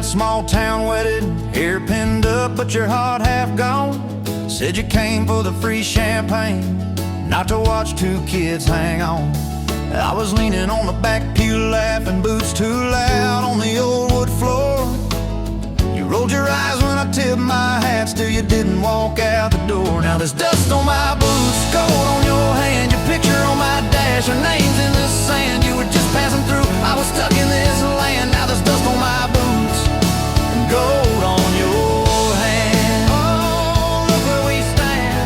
small town wedded, hair pinned up but your heart half gone. Said you came for the free champagne, not to watch two kids hang on. I was leaning on the back pew laughing, boots too loud on the old wood floor. You rolled your eyes when I tipped my hat, still you didn't walk out the door. Now there's dust on my boots, gold on your hand, your picture on my dash, your name's in the sand. You were just passing through, I was stuck in this land. Now there's dust on my boots and gold on your hand. Oh, look where we stand.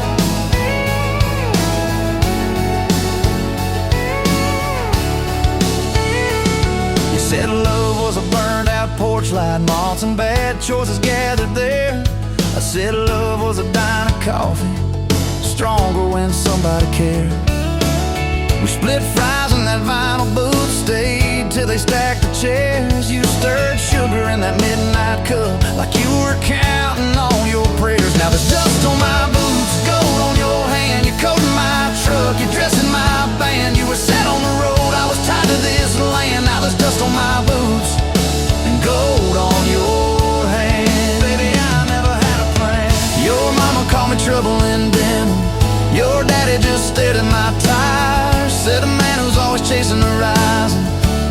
You said love was a burned out porch light, moths and bad choices gathered there. I said love was a dime of coffee, stronger when somebody cared. We split fries in that vinyl booth, stayed till they stacked the chairs. You stirred sugar in that midnight cup like you were counting on your prayers. Now there's dust on my boots, gold on your hand, your coat in my truck, your dress in my band. You were set on the road, I was tied to this land. Now there's dust on my boots and gold on your hand. Baby, I never had a plan. Your mama called me trouble in denim, your daddy just stared at my tires. Said a man who's always chasing the horizon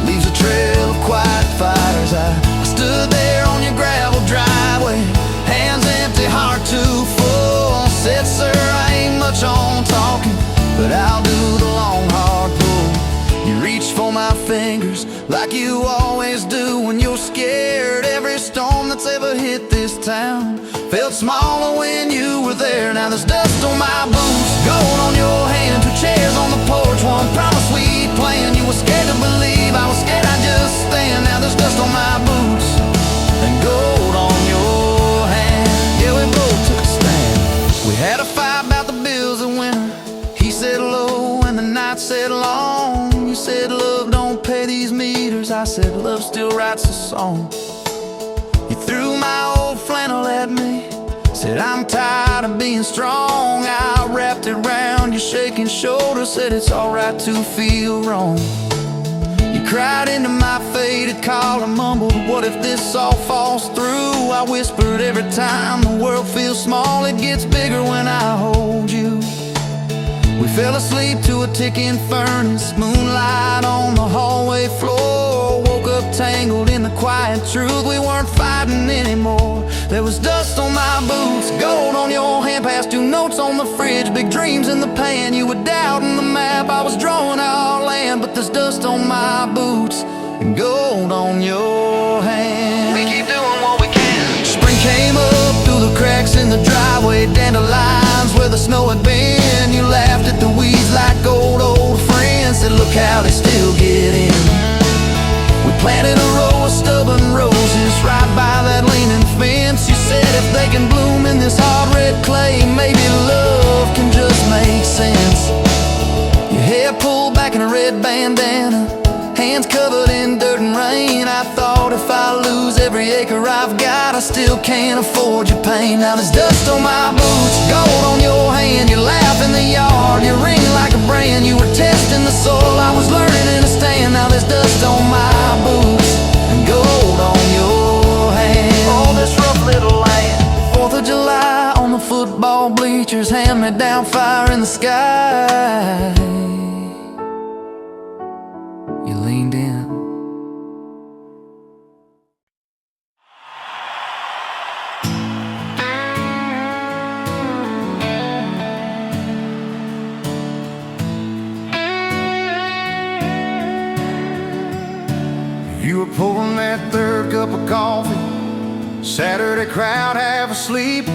leaves a trail of quiet fires. I stood there on your gravel driveway, hands empty, heart too full. Said, sir, I ain't much on talking, but I'll do the long, hard pull. You reached for my fingers like you always do when you're scared. Every storm that's ever hit this town felt smaller when you were there. Now there's dust on my boots, gold on your hand, two chairs on the porch, one promise we planned. You were scared to believe, I was scared I'd just stand. Now there's dust on my boots and gold on your hand. Yeah, we both took a stand. We had a fight about the bills of winter. He said low and the night said long. You said love don't pay these meters, I said love still writes a song. You threw my old flannel at me, said I'm tired of being strong. I wrapped it round your shaking shoulder, said it's alright to feel wrong. You cried into my faded collar, mumbled, what if this all falls through? I whispered, every time the world feels small, it gets bigger when I hold you. We fell asleep to a ticking furnace, moonlight on the hallway floor. Woke up tangled in the quiet truth, we weren't fighting anymore. There was dust on my boots, gold on your hand, past two notes on the fridge, big dreams in the pan. You were doubting the map, I was drawing our land, but there's dust on my boots and gold on your hand. We keep doing what we can. Spring came up through the cracks in the driveway, dandelions where the snow had been. You laughed at the weeds like old friends, said look how they still get in. We planted a row of stubborn roses right by that leaning fence. You said if they can bloom in this hard red clay, maybe love can just make sense. Your hair pulled back in a red bandana, hands covered in dirt and rain. I thought if I lose every acre I've got, I still can't afford your pain. Now there's dust on my boots, gold on your hand, you laugh in the yard, you ring like a brand. You were testing the soil, I was learning in a stand. Now there's dust on my boots and gold on your hand. Oh, this rough little land. 4th of July on the football bleachers, hand me down fire in the sky. You leaned in. You were pouring that third cup of coffee, Saturday crowd half asleep,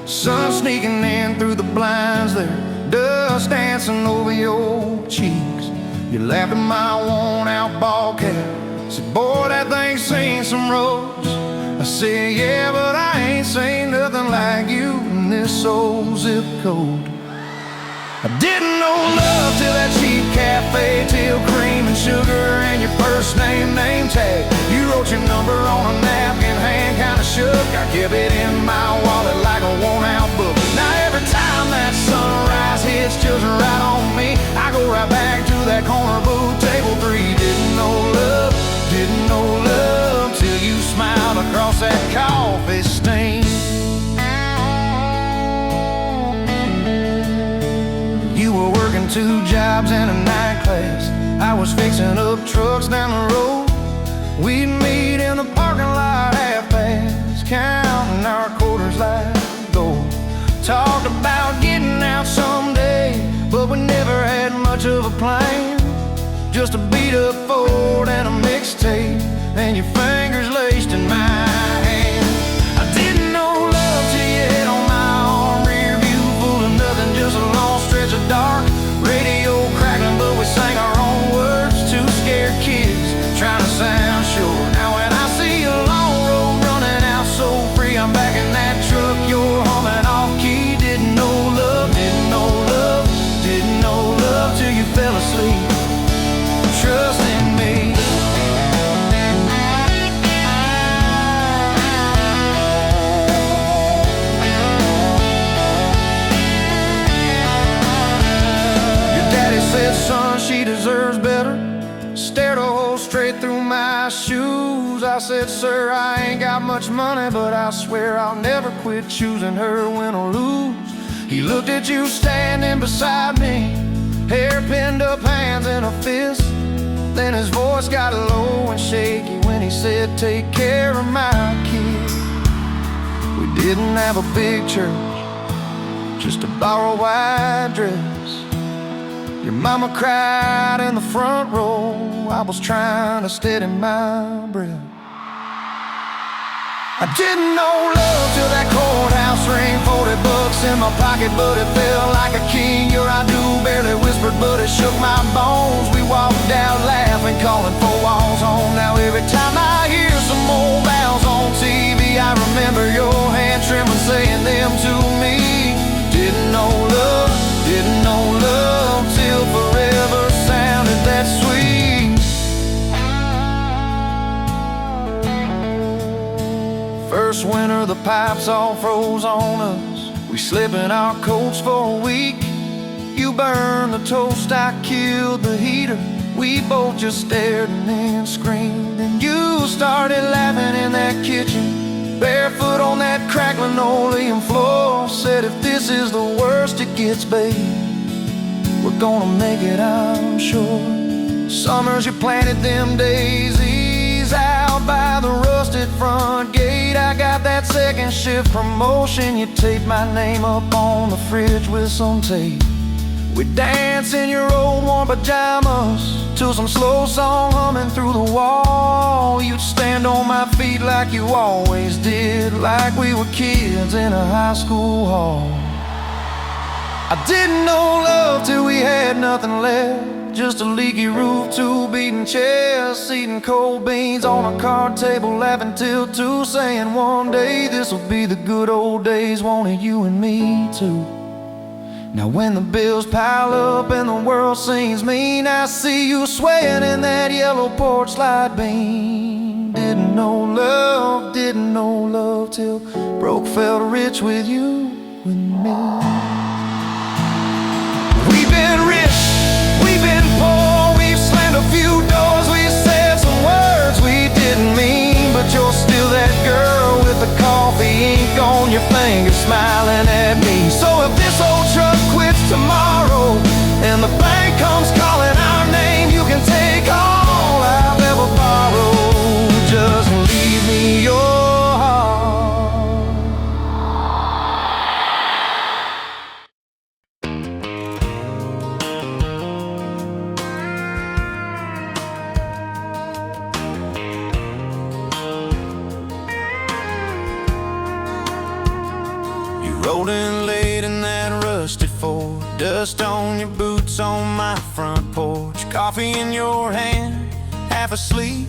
sun sneaking in through the blinds there, dust dancing over your cheeks. You laughed at my worn out ball cap, said boy that thing's seen some roads. I said yeah, but I ain't seen nothing like you in this old zip code. I didn't know love till that cheap cafe, till cream and sugar and your first name tag. You wrote your number on a napkin, hand kinda shook. I kept it in my wallet like a worn out book. Now every time that sunrise hits just right on me, I go right back to that corner booth, table 3. Didn't know love till you smiled 2 jobs and a night class. I was fixing up trucks down the road. We'd meet in the parking lot half-past, counting our quarters like gold. Talked about getting out someday, but we never had much of a plan. Just a beat-up Ford and a mixtape, and your fingers laced in my hand. I didn't know love till you hit on my arm. Rear view full of nothing, just a long stretch of dark. Radio crackling, but we sang our own words. 2 scared kids trying to sound sure. Now when I see a long road running out so free, I'm back in that truck, you're humming off key. Didn't know love, didn't know love, didn't know love till you fell asleep. Trust in me. Your daddy said, son, she deserves better. Stared a hole straight through my shoes. I said, sir, I ain't got much money, but I swear I'll never quit choosing her, win or lose. He looked at you standing beside me, hair pinned up, hands in a fist. Then his voice got low and shaky when he said, take care of my kid. We didn't have a big church, just a borrowed white dress. Your mama cried in the front row. I was trying to steady my breath. I didn't know love till that courthouse ring. 40 bucks in my pocket, but it felt like a king. Your I do barely whispered, but it shook my bones. We walked out laughing, calling 4 walls home. Now every time I hear some old vows on TV, I remember your hand trembling, saying them to me. Didn't know love, didn't know love till forever sounded that sweet. First winter, the pipes all froze on us. We slept in our coats for a week. You burned the toast, I killed the heater. We both just stared and then screamed. And you started laughing in that kitchen, barefoot on that cracked linoleum floor. Said, if this is the worst it gets, babe, we're gonna make it, I'm sure. Summers you planted them daisies out by the rusted front gate. I got that second shift promotion. You taped my name up on the fridge with some tape. We'd dance in your old warm pajamas to some slow song humming through the wall. You'd stand on my feet like you always did, like we were kids in a high school hall. I didn't know love till we had nothing left, just a leaky roof, 2 beating chairs, eating cold beans on a card table, laughing till 2, saying one day this'll be the good old days, wanted you and me too. Now when the bills pile up and the world seems mean, I see you swaying in that yellow porch light beam. Didn't know love till broke felt rich with you and me. We've been rich, we've been poor, we've slammed a few doors, we said some words we didn't mean, but you're still that girl with the coffee ink on your finger smiling at me. So if this old truck quits tomorrow and the bank comes calling our name, you can take all I've ever borrowed, just leave me your heart. Rolled in late in that rusted Ford, dust on your boots on my front porch, coffee in your hand, half asleep.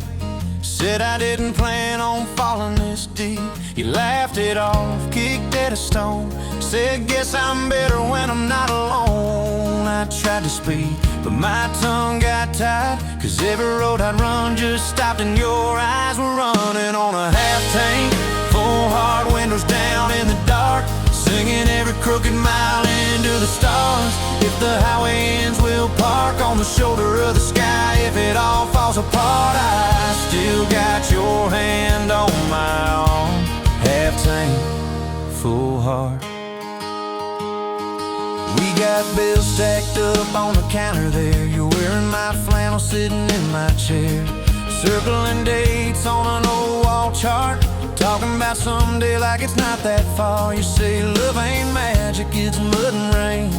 Said I didn't plan on falling this deep. You laughed it off, kicked at a stone, said guess I'm better when I'm not alone. I tried to speak, but my tongue got tied, 'cause every road I'd run just stopped and your eyes were running on a half tank, full hard windows down in the dark, singing every crooked mile into the stars. If the highway ends, we'll park on the shoulder of the sky. If it all falls apart, I still got your hand on my arm. Half tank, full heart. We got bills stacked up on the counter there. You're wearing my flannel, sitting in my chair, circling dates on an old wall chart, talking about someday like it's not that far. You say love ain't magic, it's mud and rain.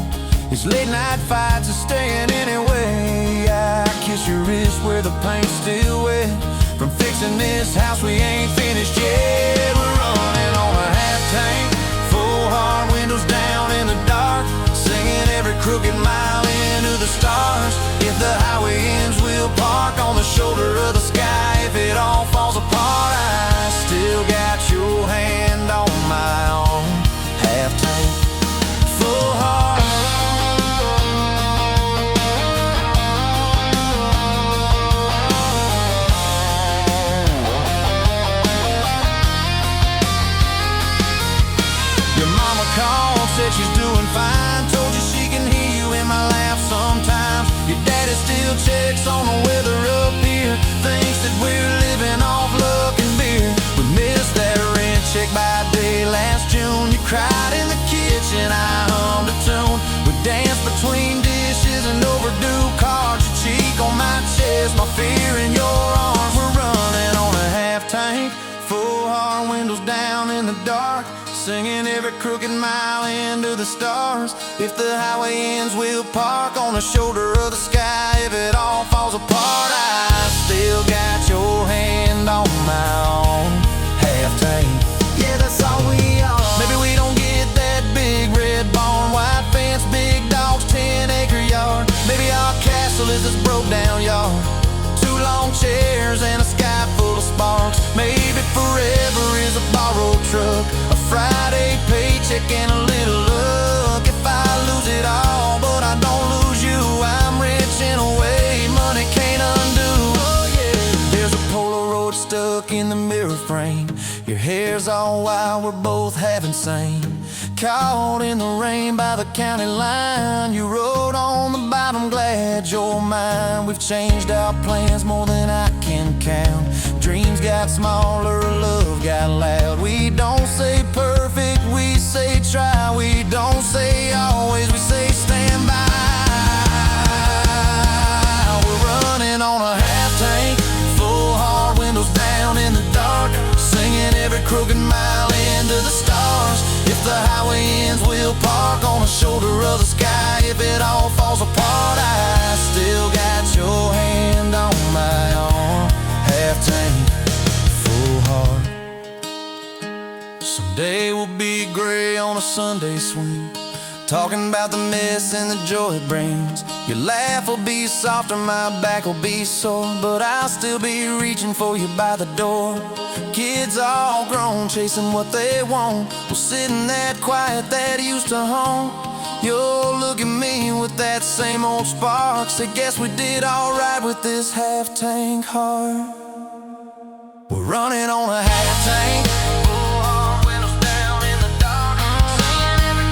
It's late night fights and staying anyway. I kiss your wrist where the paint's still wet from fixing this house we ain't finished yet. We're running on a half tank, full hard, windows down in the dark, singing every crooked mile into the stars. If the highway ends, we'll park on the shoulder of the sky. If it all falls apart, I still got your hand on my arm. Half tank, full heart. Your mama called, said she's doing fine, told you she can hear you in my laugh sometimes. Your daddy still checks on the weather up here, thinks that we're living off luck and beer. We missed that rent check by day last June. You cried in the kitchen, I hummed a tune. We danced between dishes and overdue cards. Your cheek on my chest, my fear in your arms. We're running on a half tank, full hard, windows down in the dark, singing every crooked mile into the stars. If the highway ends, we'll park on the shoulder of the sky. If it all falls apart, I still got your hand on my arm. Half tank, yeah, that's all we are. Maybe we don't get that big red barn, white fence, big dogs, 10-acre yard. Maybe our castle is this broke down yard, two long chairs and a sky full of sparks. Maybe forever is a borrowed truck, a Friday paycheck and a little luck. If I lose it all, but I don't lose you, I'm rich in a way money can't undo. Oh yeah, there's a Polaroid stuck in the mirror frame. Your hair's all wild, we're both half insane. Caught in the rain by the county line. You wrote on the bottom, glad you're mine. We've changed our plans more than I can count. Dreams got smaller, love got loud. We don't say perfect, we say try. We don't say always, we say stand by. We're running on a half tank, full hard, windows down in the dark, singing every crooked mile into the stars. If the highway ends, we'll park on the shoulder of the sky. If it all falls apart, I still got your hand on my arm. Half tank, full heart. Someday we'll be gray on a Sunday swing, talking about the mess and the joy it brings. Your laugh will be softer, my back will be sore, but I'll still be reaching for you by the door. Kids all grown, chasing what they want, we'll sit in that quiet that used to haunt. You'll look at me with that same old spark, say guess we did alright with this half tank heart. We're running on a half tank, full hard, windows down in the dark, singing every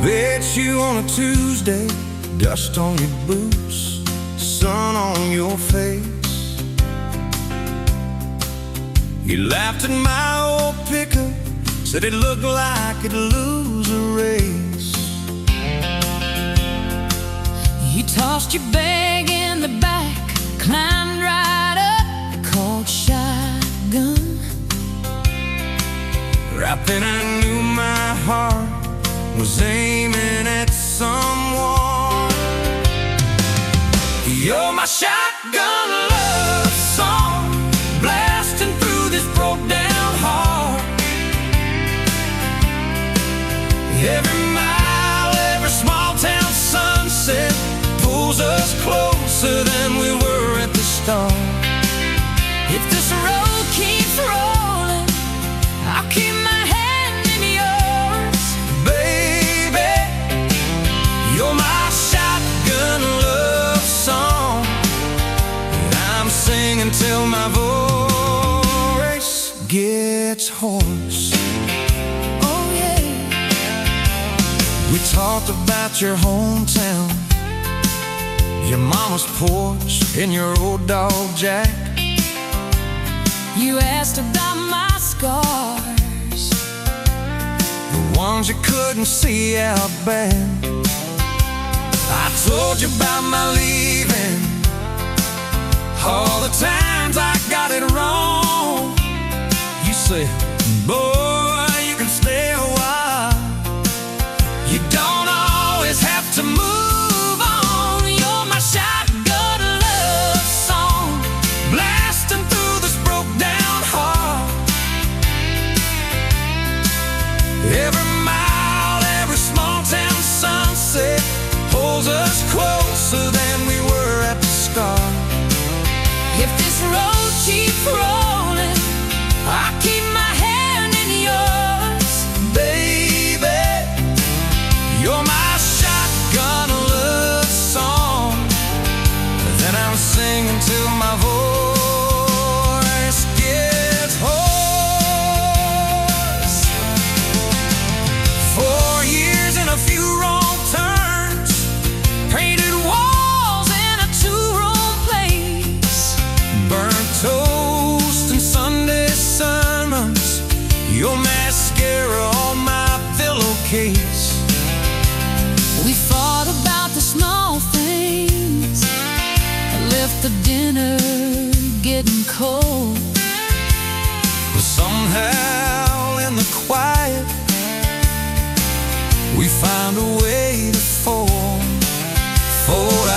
bet you on a Tuesday, dust on your boots, sun on your face. You laughed at my old pickup, said it looked like it'd lose a race. You tossed your bag in the back, climbed right up, called shotgun. Right then I knew my heart was aiming at someone. You're my shotgun love song, blasting through this broke down heart. Every mile, every small town sunset pulls us closer than we were at the start. If this road keeps rolling, I'll keep my hand in yours. Baby, you're my shotgun love song that I'm singing till my voice gets hoarse. Oh yeah. We talked about your hometown, your mama's porch, and your old dog Jack. You asked about my scars, the ones you couldn't see out back. I told you about my leaving, all the times I got it wrong. You said, boy, you can stay a while. You don't always have to move on. You're my shotgun love song, blasting through this broke down heart. Every mile, every small town sunset pulls us closer than we were at the start. if this road keeps rolling, I keep my hand in yours. Baby, you're my shotgun love song that I'm singing till my voice gets hoarse. 4 years and a few wrong turns, painted walls in a two-room place, burnt toast and Sunday sermons, your mascara on my pillowcase. We fought about the small things, left the dinner getting cold. But somehow in the quiet, we found a way to fold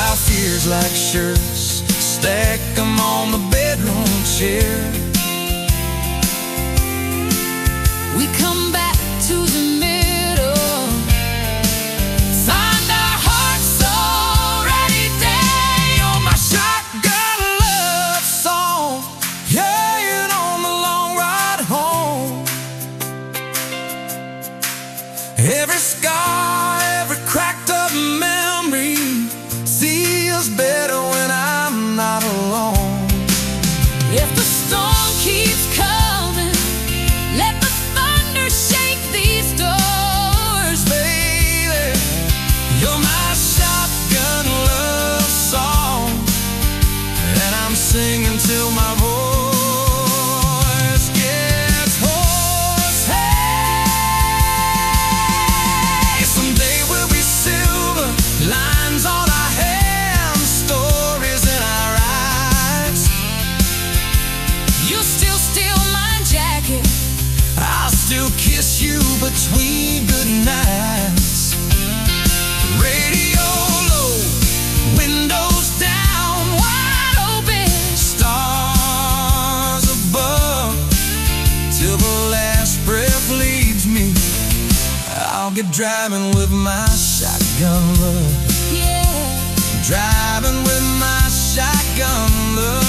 our fears like shirts, stack them on the bedroom chair. We come back to the middle, find our hearts already dead. You're my shotgun love song, yeah, and on the long ride home. Every scar, every cracked up memory feels better when I'm not alone. If the storm keeps coming, let the thunder shake these doors. Baby, you're my shotgun love song that I'm singing till my voice gets hoarse. Hey, someday we'll be silver, lines on our hands, stories in our eyes. You still steal my jacket, I'll still kiss you between good nights. Radio low, windows down, wide open. stars above, till the last breath leaves me. I'll get driving with my shotgun love, Yeah, driving with my shotgun love.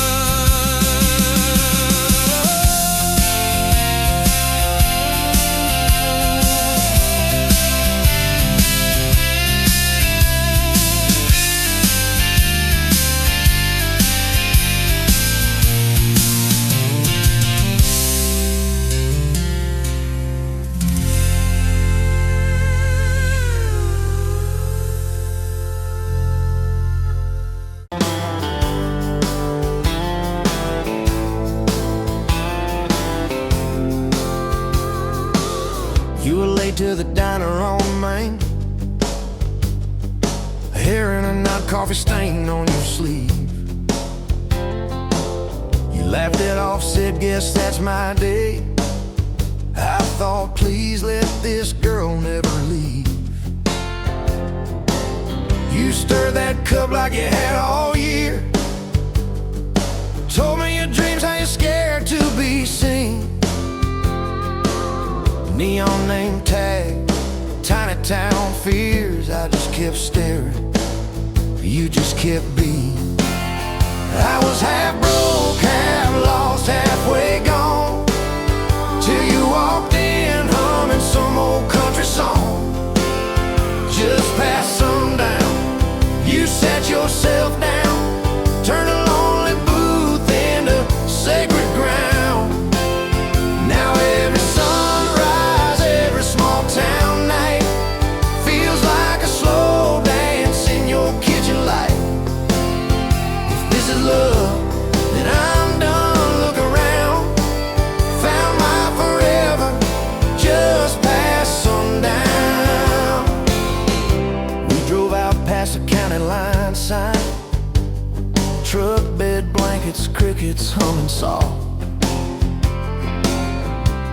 You were late to the diner on Main, hair in a knot, coffee stain on your sleeve. You laughed it off, said, guess that's my day. I thought, please let this girl never leave. You stirred that cup like you had all year, told me your dreams, how you're scared to be seen. Neon name tag, tiny town fears. I just kept staring, you just kept being. I was half broke, half lost, is love, then I'm done. Look around, found my forever just past sundown. We drove out past the county line sign, truck bed blankets, crickets humming soft.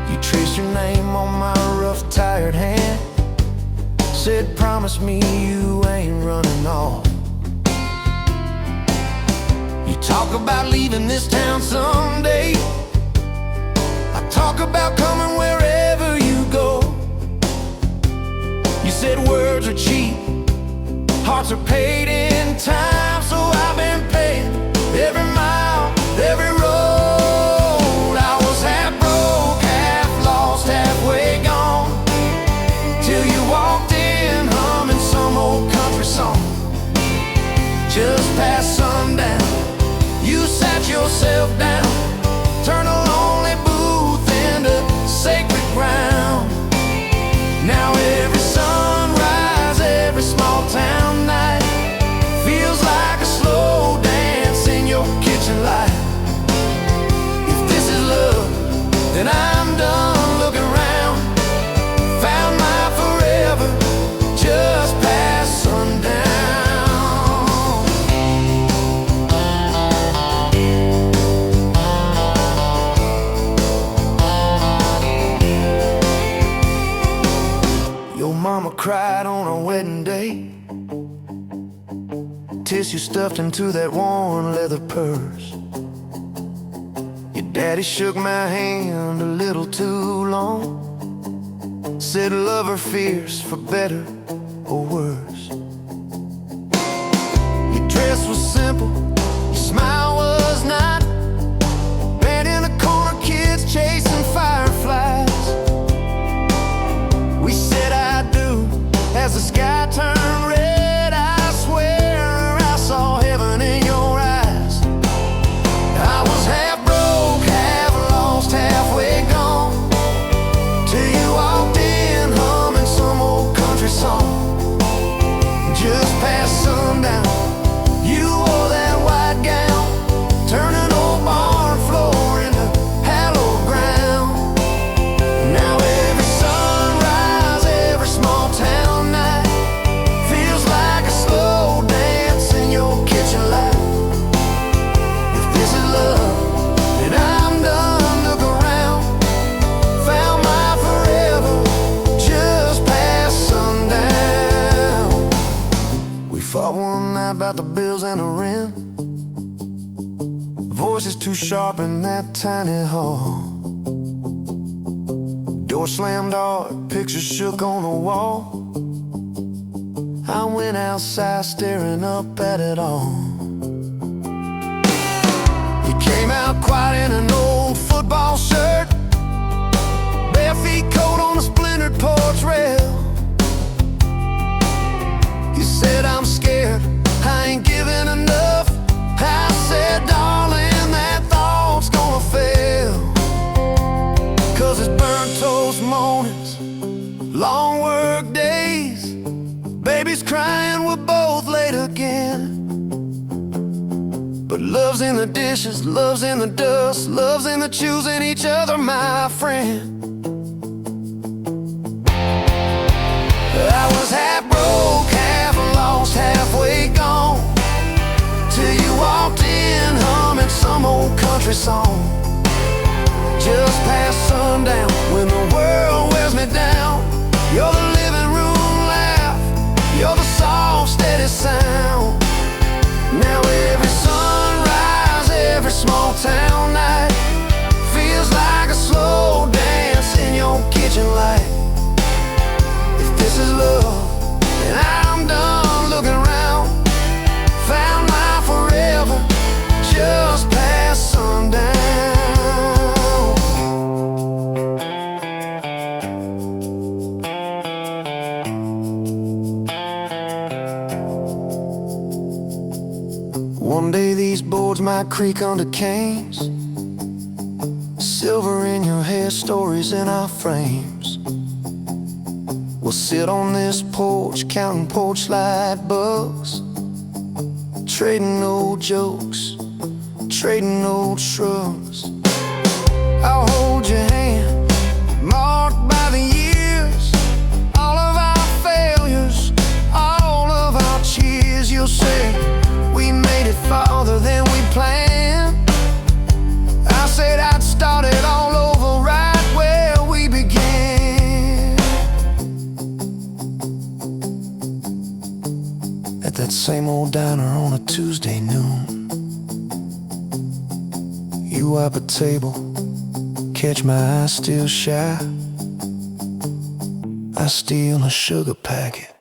You traced your name on my rough, tired hand, said promise me you ain't running off. You talk about leaving this town someday, I talk about coming wherever you go. You said words are cheap, hearts are paid in time, so I've been paying every mile, every road. I was half broke, half lost, halfway gone, till you walked in humming some old country song. Just past sundown, you sat yourself down, turned a lonely booth into sacred ground. Now every sunrise, every small town night feels like a slow dance in your kitchen light. If this is love, then I'm done looking around, found my forever just past sundown. Your mama cried on our wedding day, tissue stuffed into that worn leather purse. Your daddy shook my hand a little too long, said love her fierce for better or worse. Your dress was simple, your smile was not, bed in a corner, kids chasing fireflies. We said I do as the sky turned red. I swear I saw heaven in your eyes. I was half broke, half lost, halfway gone, till you walked in humming some old country song. Just past sundown, you wore that white gown, turning old barn floor into hallowed ground. Now every sunrise, every small town night feels like a slow dance in your kitchen light. If this is love, then I'm done. Look around, found my forever just past sundown. We fought one night about the bills and the rent, voices too sharp in that tiny hall. Door slammed hard, pictures shook on the wall. I went outside staring up at it all. You came out quiet in an old football shirt, bare feet cold on the splintered porch rail. You said I'm scared, I ain't giving enough. I said darling, that thought's gonna fail, 'cause it's burnt toast mornings, long work days, babies crying, we're both late again. But love's in the dishes, love's in the dust, love's in the choosing each other, my friend. I was half broke, half lost, halfway gone, till you walked in humming some old country song. Just past sundown, when the world wears me down, you're the living room laugh, you're the soft, steady sound. Now every sunrise, every small town night feels like a slow dance in your kitchen light. If this is love, then I'm done looking around, found my forever just past sundown. One day these boards might creak under canes, silver in your hair, stories in our frames. We'll sit on this porch, counting porch light bugs, trading old jokes trading old shrubs. I'll hold your hand, marked by the years, all of our failures, all of our cheers. You'll say we made it farther than we planned. I said I'd start it all over right where we began, at that same old diner on a Tuesday noon. You wipe a table, catch my eye still shy. I steal a sugar packet.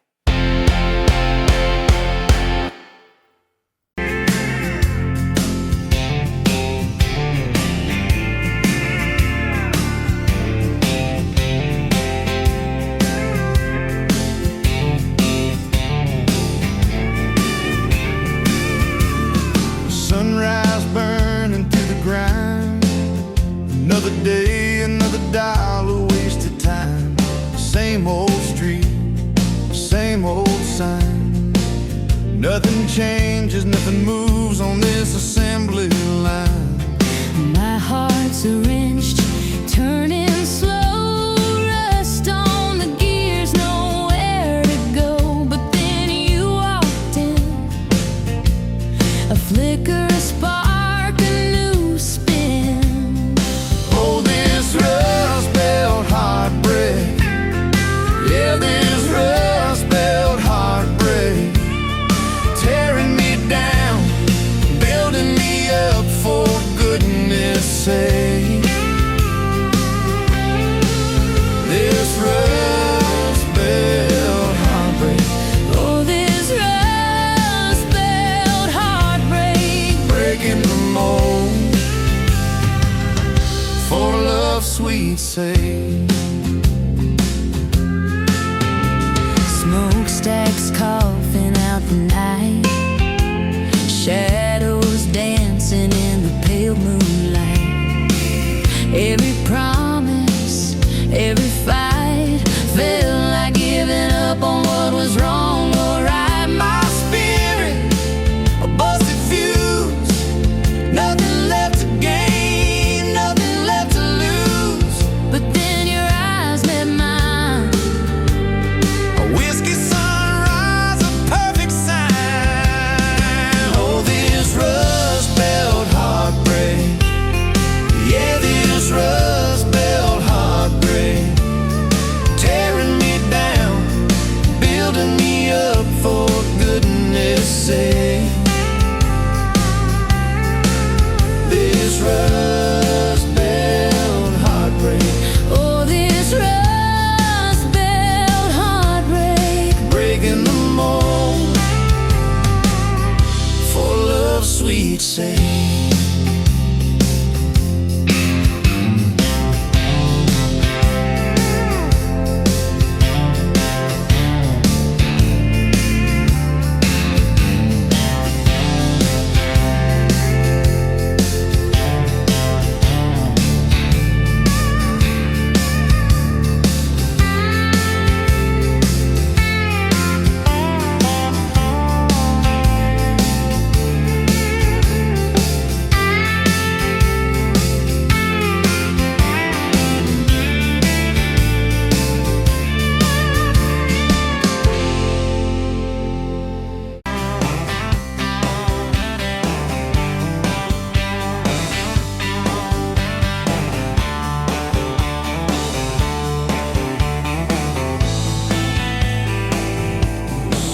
Sunrise burning through the grind. Another day, another dollar wasted time. Same old street, same old sign. Nothing changes, nothing moves on this assembly line. My heart's a wrenched, turning slow, rust on the gears, nowhere to go. But then you walked in, a flicker, a spark, a new spin. Oh, this rust belt heartbreak, yeah, this rust belt heartbreak, tearing me down, building me up, for goodness sake. This rust belt heartbreak, Oh, this rust belt heartbreak, breaking the mold, for love's sweet sake. smokestacks coughing out the night, shadows dancing in the pale moonlight. Every promise, every fight felt like giving up on what was wrong or right. My spirit, a busted fuse, nothing left to gain, nothing left to lose. But then your eyes met mine, A whiskey sunrise, a perfect sign. Oh, this rust belt heartbreak, yeah, this rust belt heartbreak, tearing me down, building me up, for goodness sake. This rust belt heartbreak, oh, this rust belt heartbreak, breaking the mold, for love's sweet sake.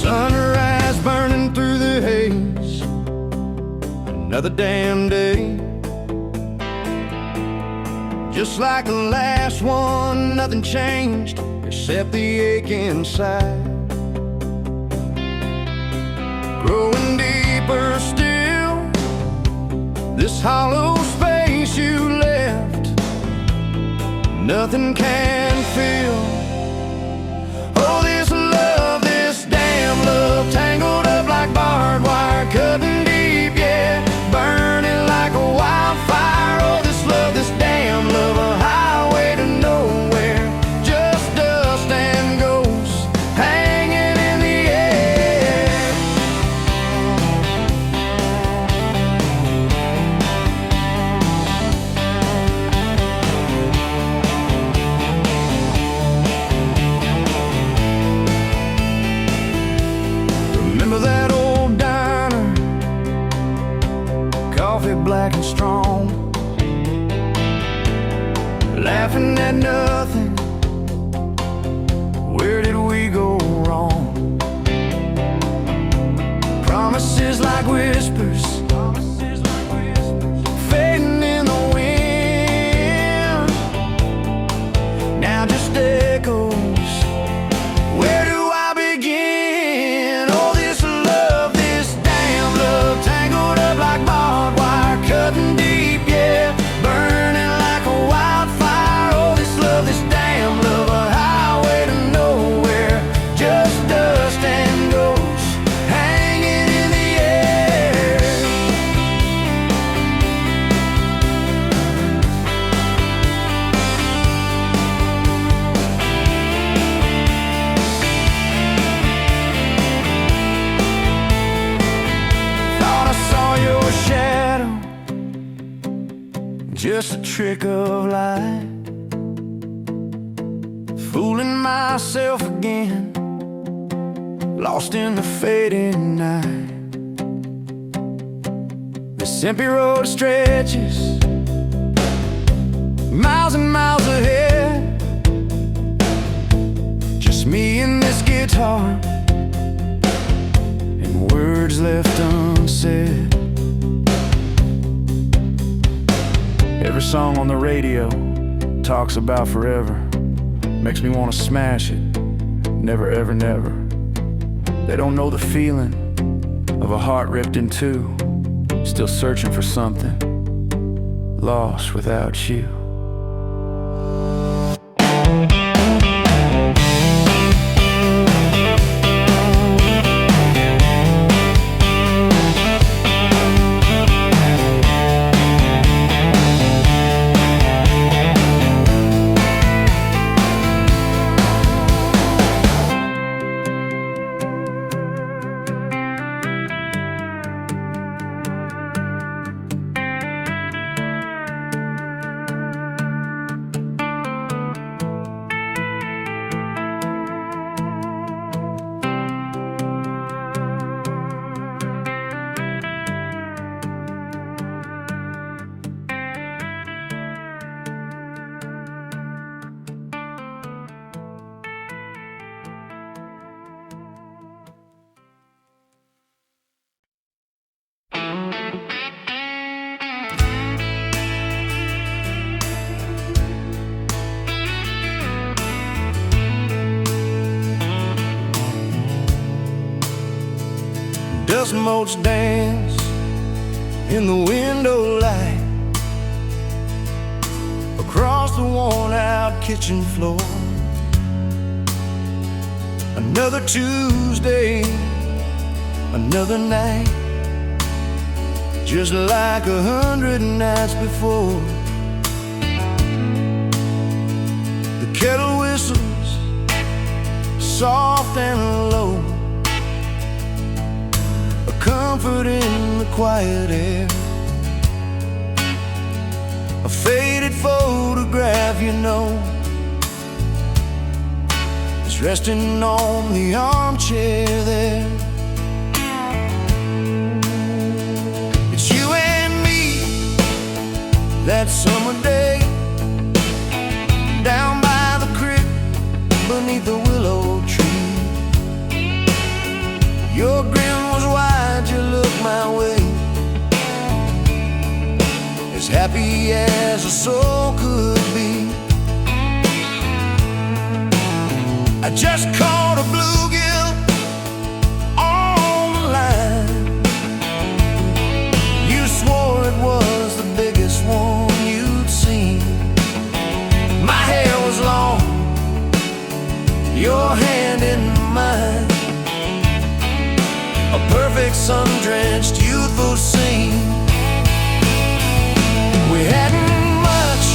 Sunrise burning through the haze, another damn day. Just like the last one, nothing changed except the ache inside. Growing deeper still, this hollow space you left, nothing can fill. Oh, this love, this damn love, tangled up like barbed wire, cutting deep, yeah, burning like a wildfire. Oh, this love, this damn love, a highway to nowhere, just dust and ghosts hanging in the air. black and strong, laughing at nothing. Where did we go wrong? Promises like whispers, fading in the wind. Now just echoes. Where do I begin? Oh, this love, this damn love, tangled up like barbed wire, cutting deep, yeah, burning like a wildfire. Oh, this love, this damn love, a highway to nowhere, just dust and ghosts hanging in the air. Thought I saw your shadow, just a trick of light, fooling myself again, lost in the fading night. This empty road stretches miles and miles ahead, just me and this guitar, and words left unsaid. Every song on the radio talks about forever, makes me want to smash it. Never, ever, never. They don't know the feeling of a heart ripped in two, still searching for something, lost without you. Dust motes dance in the window light across the worn-out kitchen floor. Another Tuesday, another night, just like 100 nights before. The kettle whistles soft and low, a comfort in the quiet air. A faded photograph, you know, is resting on the armchair there. It's you and me that summer day, down by the creek beneath the willow tree. Your grin was wide, you looked my way, as happy as a soul could be. I just caught a bluegill on the line. You swore it was the biggest one you'd seen. My hair was long, your hand in mine, a perfect sun-drenched youthful scene. We hadn't much,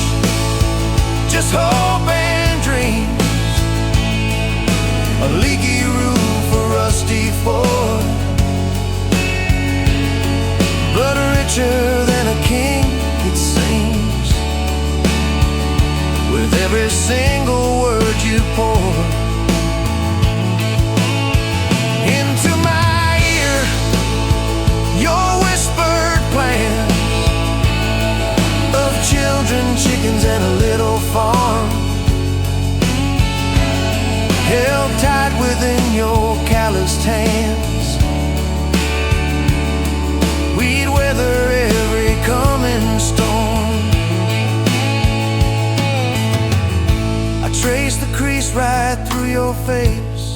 just hope and dreams, a leaky roof, a rusty Ford, but richer than a king, it seems, with every single word you pour into my ear. Your whispered plans farm, held tight within your calloused hands. We'd weather every coming storm. I traced the crease right through your face,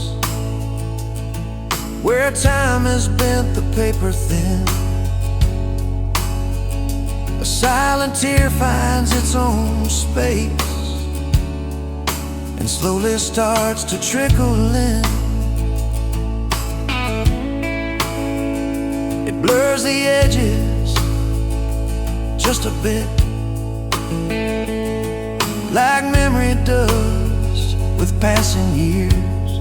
where time has bent the paper thin. A silent tear finds its own space and slowly starts to trickle in. It blurs the edges just a bit, like memory does with passing years,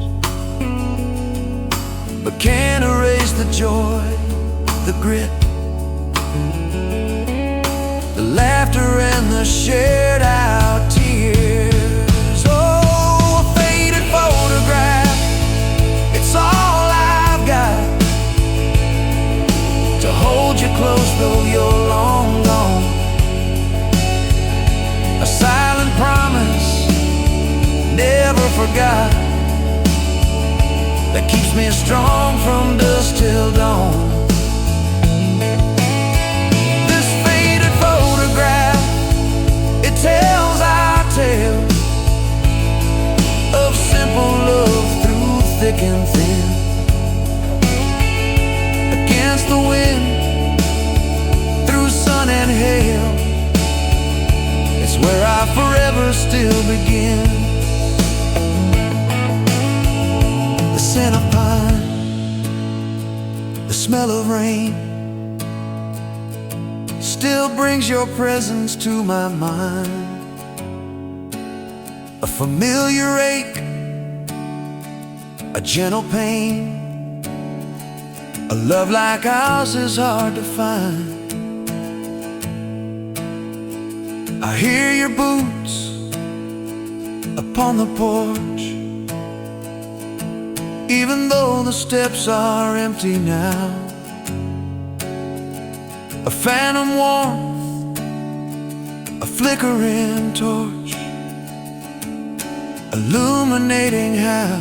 but can't erase the joy, the grit, the laughter and the shared out tears. Oh, a faded photograph, it's all I've got to hold you close though you're long gone. A silent promise, never forgot, that keeps me strong from dusk till dawn. This faded photograph, it tells our tale of simple love through thick and thin. Against the wind, through sun and hail, it's where I forever still begin. The scent of pine, the smell of rain, still brings your presence to my mind. A familiar ache, a gentle pain, a love like ours is hard to find. I hear your boots upon the porch, even though the steps are empty now. A phantom warmth, a flickering torch, illuminating how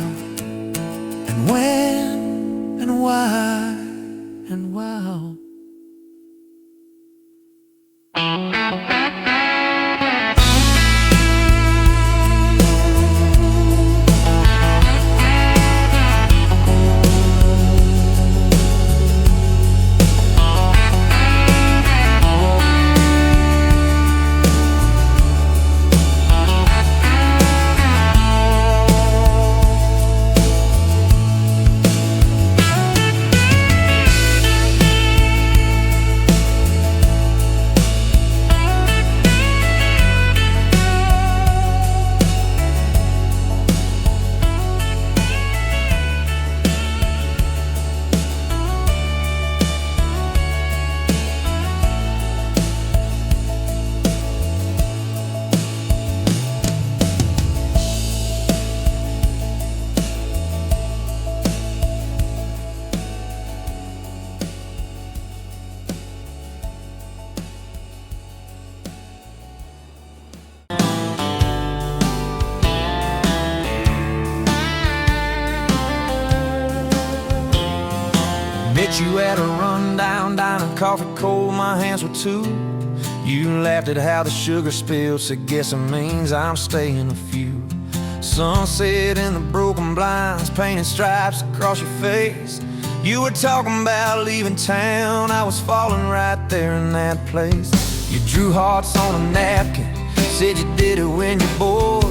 and when and why and wow. Met you at a rundown diner, coffee cold, my hands were too. You laughed at how the sugar spilled, so guess it means I'm staying a few. Sunset in the broken blinds, painted stripes across your face. You were talking about leaving town, I was falling right there in that place. You drew hearts on a napkin, said you did it when you're bored.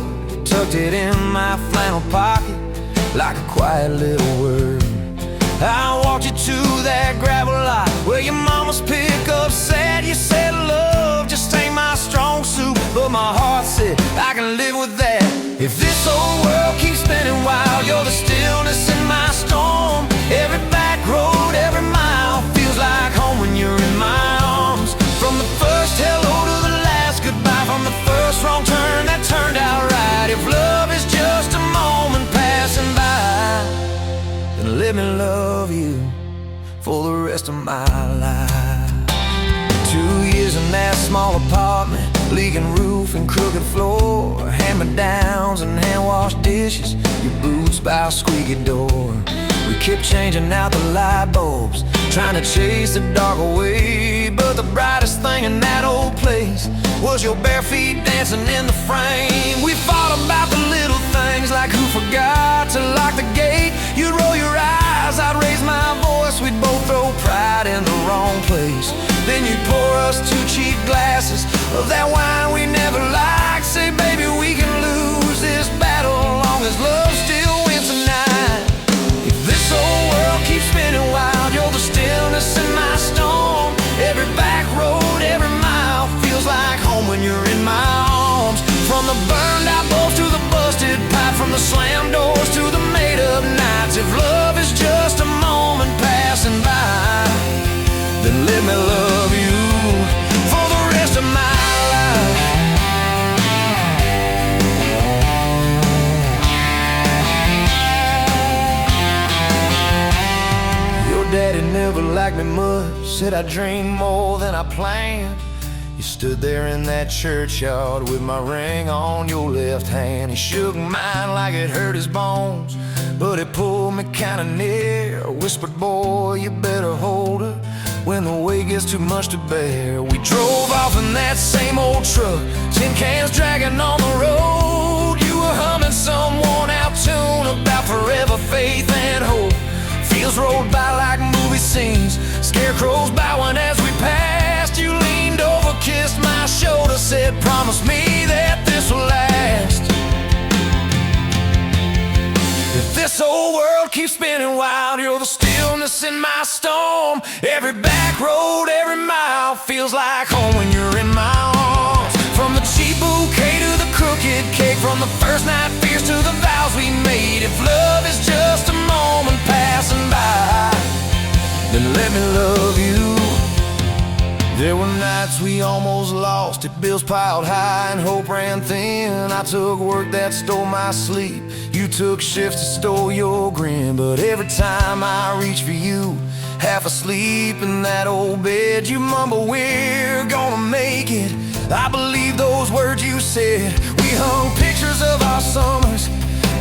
Tucked it in my flannel pocket like a quiet little word. I walked you to that gravel lot where your mama's pickup sat. You said love just ain't my strong suit, but my heart said I can live with that. If this old world keeps spinning wild, you're the stillness in my storm. Every back road, every mile feels like home when you're in my arms. From the first hello to the last goodbye, from the first wrong turn that turned out right. If love is just a moment passing by, then let me love you for the rest of my life. 2 years in that small apartment, leaking roof, roof and crooked floor, hand-me-downs and hand-washed dishes, your boots by a squeaky door. We kept changing out the light bulbs, trying to chase the dark away. But the brightest thing in that old place was your bare feet dancing in the frame. We fought about the little things, like who forgot to lock the gate. You'd roll your eyes, I'd raise my voice, we'd both throw pride in the wrong place. Then you'd pour us 2 cheap glasses of that wine we never liked. Say, baby, we can lose this battle long as love still wins tonight. If this whole world keeps spinning wild, you're the stillness in my storm. Every back road, every mile feels like home when you're in my arms. From the burned out bulbs to the busted pipe, from the slammed doors to the made up nights. If love is just a moment passing by, then let me love you for the rest of my life. Your daddy never liked me much, said I dreamed more than I planned. You stood there in that churchyard with my ring on your left hand. He shook mine like it hurt his bones, but he pulled me kinda near. Whispered, boy, you better hold her when the weight gets too much to bear. We drove off in that same old truck, tin cans dragging on the road. You were humming some worn out tune about forever faith and hope. Fields rolled by like movie scenes, scarecrows bowing as we passed. You leaned over, kissed my shoulder, said, promise me that this will last. If this whole world keeps spinning wild, you're the stillness in my storm. Every back road, every mile feels like home when you're in my arms. From the cheap bouquet to the crooked cake, from the first night fears to the vows we made. If love is just a moment passing by, then let me love you. There were nights we almost lost it, bills piled high and hope ran thin. I took work that stole my sleep, you took shifts that stole your grin. But every time I reach for you, half asleep in that old bed, you mumble, we're gonna make it. I believe those words you said. We hung pictures of our summers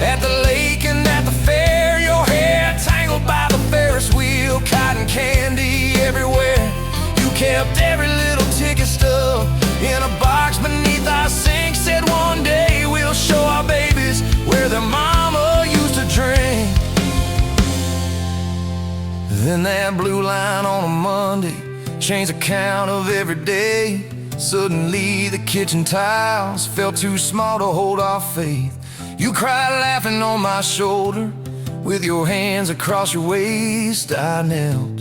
at the lake and at the fair. Your hair tangled by the Ferris wheel, cotton candy everywhere. You kept every little ticket stub in a box beneath our sink. Said one day we'll show our babies where their mama used to drink. Then that blue line on a Monday changed the count of every day. Suddenly the kitchen tiles felt too small to hold our faith. You cried laughing on my shoulder, with your hands across your waist. I knelt.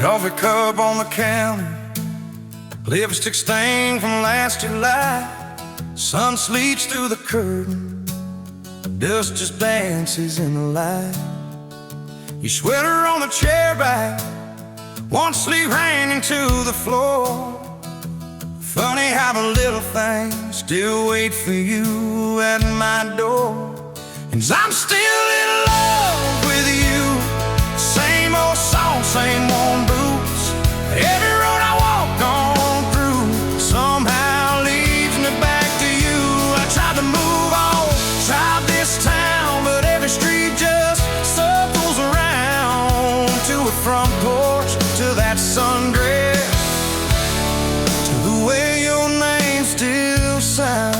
Coffee cup on the counter, lipstick stain from last July. Sun sleeps through the curtain, dust just dances in the light. Your sweater on the chair back, one sleeve hanging to the floor. Funny how the little things still wait for you at my door. And I'm still in love with you. Same old song, same old boots. Every road I walk on through somehow leads me back to you. I tried to move on, tried this town, but every street just circles around. To a front porch, to that sundress, to the way your name still sounds.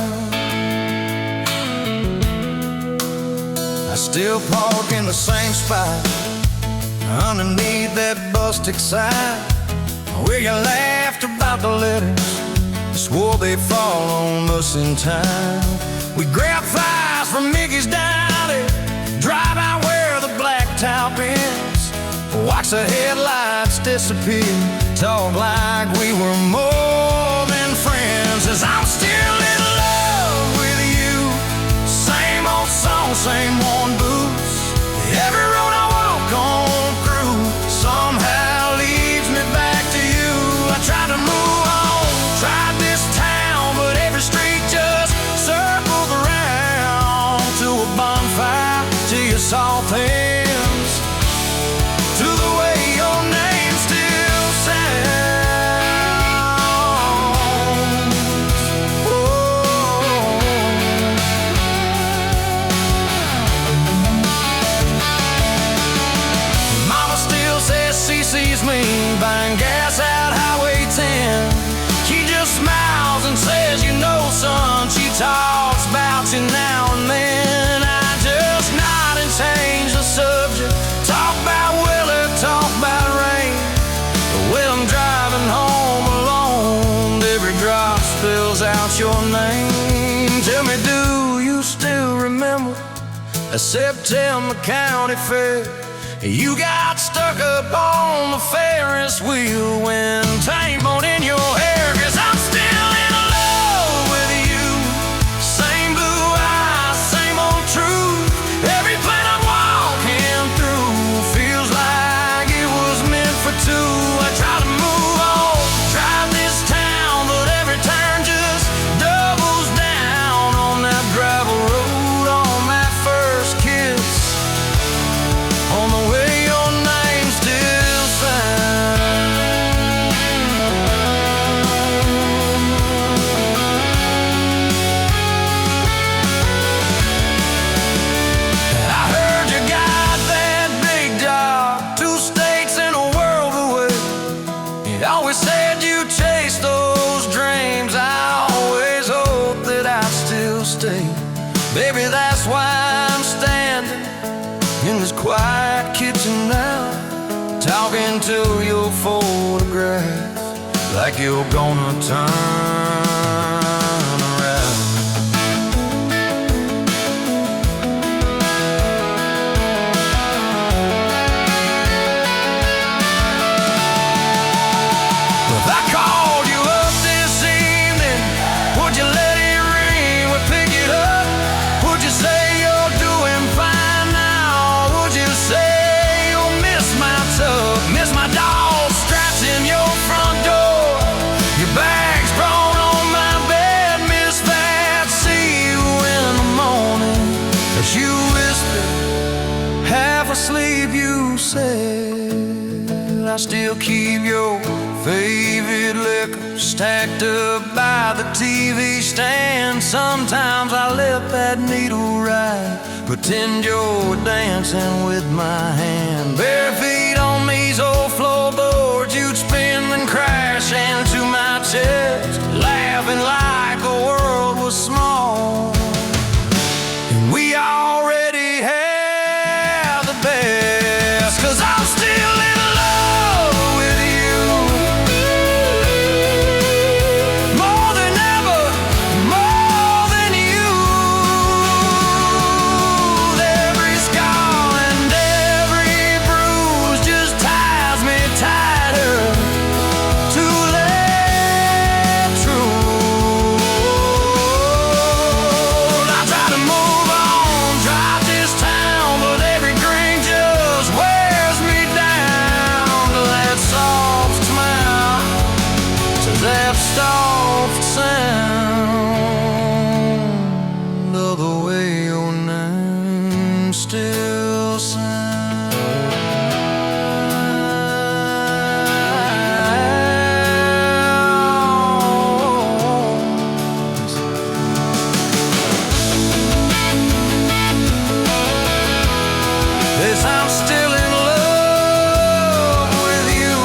I still park in the same spot underneath that busted sign, where you laughed about the letters, swore they'd fall on us in time. We grab flies from Mickey's Deli, drive out where the blacktop ends, watch the headlights disappear, talk like we were more than friends. As I'm still in love with you, same old song, same worn boots. Every road I walk on through somehow leads me back to you. I tried to move on, tried this town, but every street just circles around to a bonfire, to your soft hands, to the way your name still sounds. Oh. Mama still says she sees me buying gas out Highway 10. She just smiles and says, you know, son, she talks about you now and then. I just nod and change the subject, talk about weather, talk about rain. But when I'm driving home alone, every drop spills out your name. Tell me, do you still remember a September county fair? You got stuck up on the Ferris wheel when time won't in your hair. 'Cause I'm still in love with you, same blue eyes, same old truth. Every plan I'm walking through feels like it was meant for two. I try to move on, drive this town, but every turn just doubles down on that gravel road, on that first kiss, on the way your name still sounds. I heard you got that big job, 2 states and a world away. You always said you chased those dreams. I always hoped that I'd still stay. Baby, that's why I'm standing in this quiet kitchen now, talking to your photograph like you're gonna turn around. If I called you up this evening, would you let it ring? Would pick it up? Would you say you're doing fine now? Would you say you'll miss my tub, miss my dog straps in your front door, your bags brought on my bed, miss that? See you in the morning as you whisper, half asleep, you said. I still keep your favorite liquor stacked up by the TV stand. Sometimes I let that needle ride, pretend you're dancing with my hand. Bare feet on these old floorboards, you'd spin and crash into my chest, laughing like the world was small. And we already have the best. 'Cause I'm still in love with you, more than ever, more than you. Every scar and every bruise just ties me tighter to let true. I try to move on, drive this town, but every grain just wears me down to that soft smile, to that soft sound of the way your name still sounds. Yes, I'm still in love with you.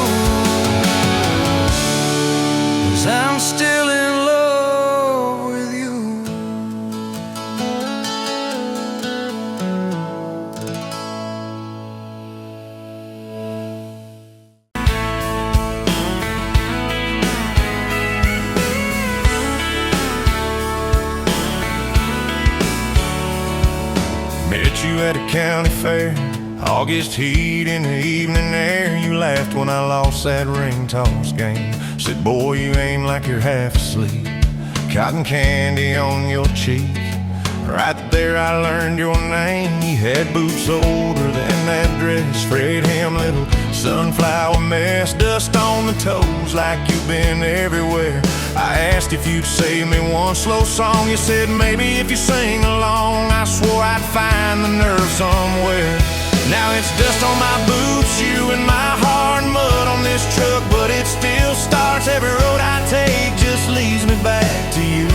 Yes, I'm still in love with you. Met you at a county fair, August heat in the evening air. You laughed when I lost that ring toss game. Said, boy, you ain't like you're half asleep. Cotton candy on your cheek. Right there I learned your name. You had boots older than that dress. Frayed hem, little sunflower mess. Dust on the toes like you've been everywhere. I asked if you'd save me one slow song. You said maybe if you sing along. I swore I'd find the nerve somewhere. Now it's dust on my boots, you and my heart, mud on this truck, but it still starts. Every road I take just leads me back to you.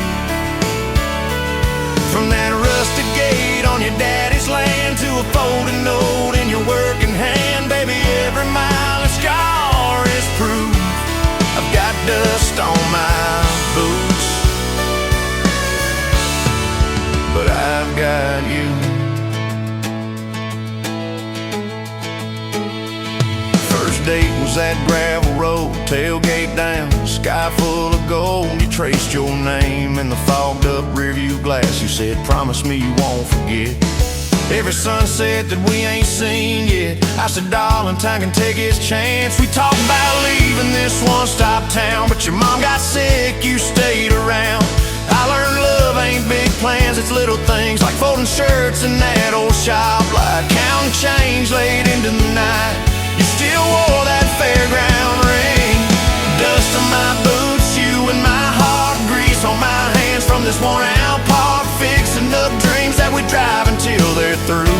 From that rusted gate on your daddy's land to a folded note in your working hand, baby, every mile a scar is proof. I've got dust on my boots, but I've got you. Date was that gravel road, tailgate down, sky full of gold. You traced your name in the fogged up rearview glass. You said, promise me you won't forget every sunset that we ain't seen yet. I said, darling, time can take its chance. We talked about leaving this one-stop town, but your mom got sick, you stayed around. I learned love ain't big plans, it's little things like folding shirts in that old shop light, counting change late into the night. You still wore that fairground ring. Dust on my boots, you and my heart. Grease on my hands from this worn-out park. Fixing up dreams that we drive until they're through.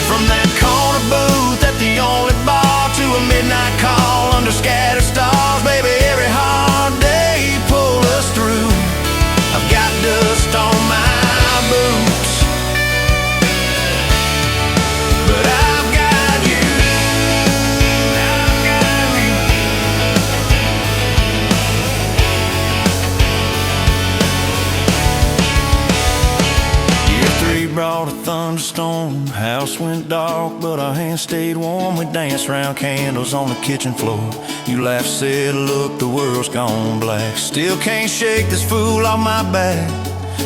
From that corner booth at the only bar to a midnight call under scattered stars, baby, every hard day pull us through. I've got dust on my boots, but I've got brought a thunderstorm. House went dark, but our hands stayed warm. We danced round candles on the kitchen floor. You laughed, said, look, the world's gone black. Still can't shake this fool off my back.